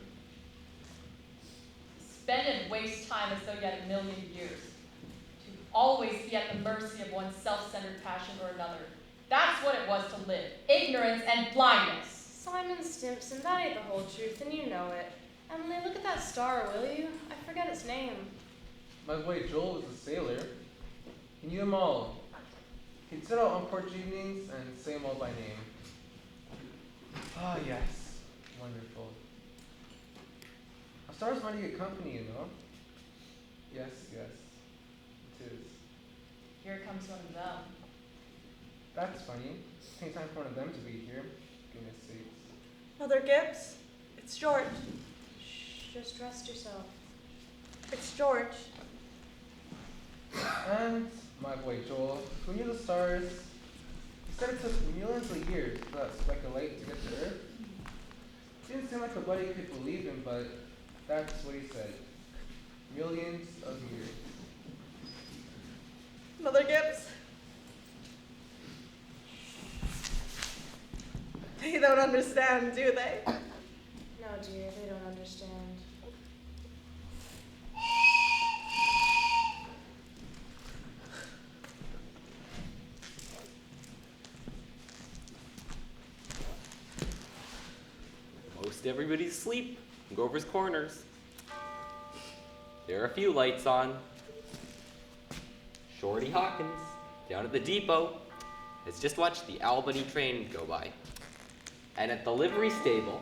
To spend and waste time as though you had a million years. To always be at the mercy of one's self-centered passion or another. That's what it was to live. Ignorance and blindness. Simon Stimson, that ain't the whole truth, and you know it. Emily, look at that star, will you? I forget its name. My boy Joel was a sailor. He knew them all. He'd sit out on porch evenings and say them all by name. Ah, yes. Wonderful. A star's mighty good company, you know. Yes, it is. Here comes one of them. That's funny. Takes time for one of them to be here. Goodness sakes. Mother Gibbs, it's George. Shh, just rest yourself. It's George. And my boy Joel, who knew the stars, he said it took millions of years for that speck of light to get to Earth. Didn't seem like a buddy could believe him, but that's what he said. Millions of years. Mother Gibbs, they don't understand, do they? No, dear, they don't understand. Most everybody's asleep in Grover's Corners. There are a few lights on. Shorty Hawkins, down at the depot, has just watched the Albany train go by. And at the livery stable,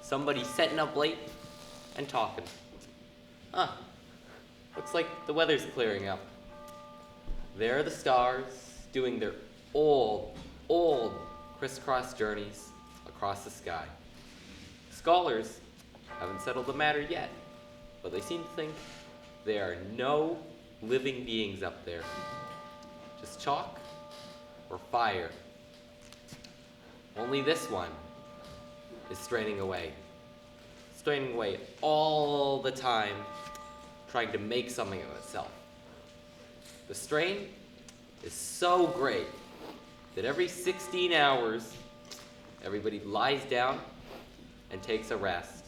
somebody's setting up late and talking. Looks like the weather's clearing up. There are the stars doing their old crisscross journeys across the sky. Scholars haven't settled the matter yet, but they seem to think there are no living beings up there. Just chalk or fire. Only this one is straining away all the time, trying to make something of itself. The strain is so great that every 16 hours, everybody lies down and takes a rest.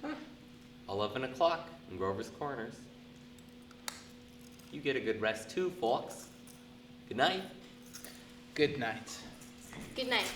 Huh. 11 o'clock in Grover's Corners. You get a good rest too, folks. Good night. Good night. Good night.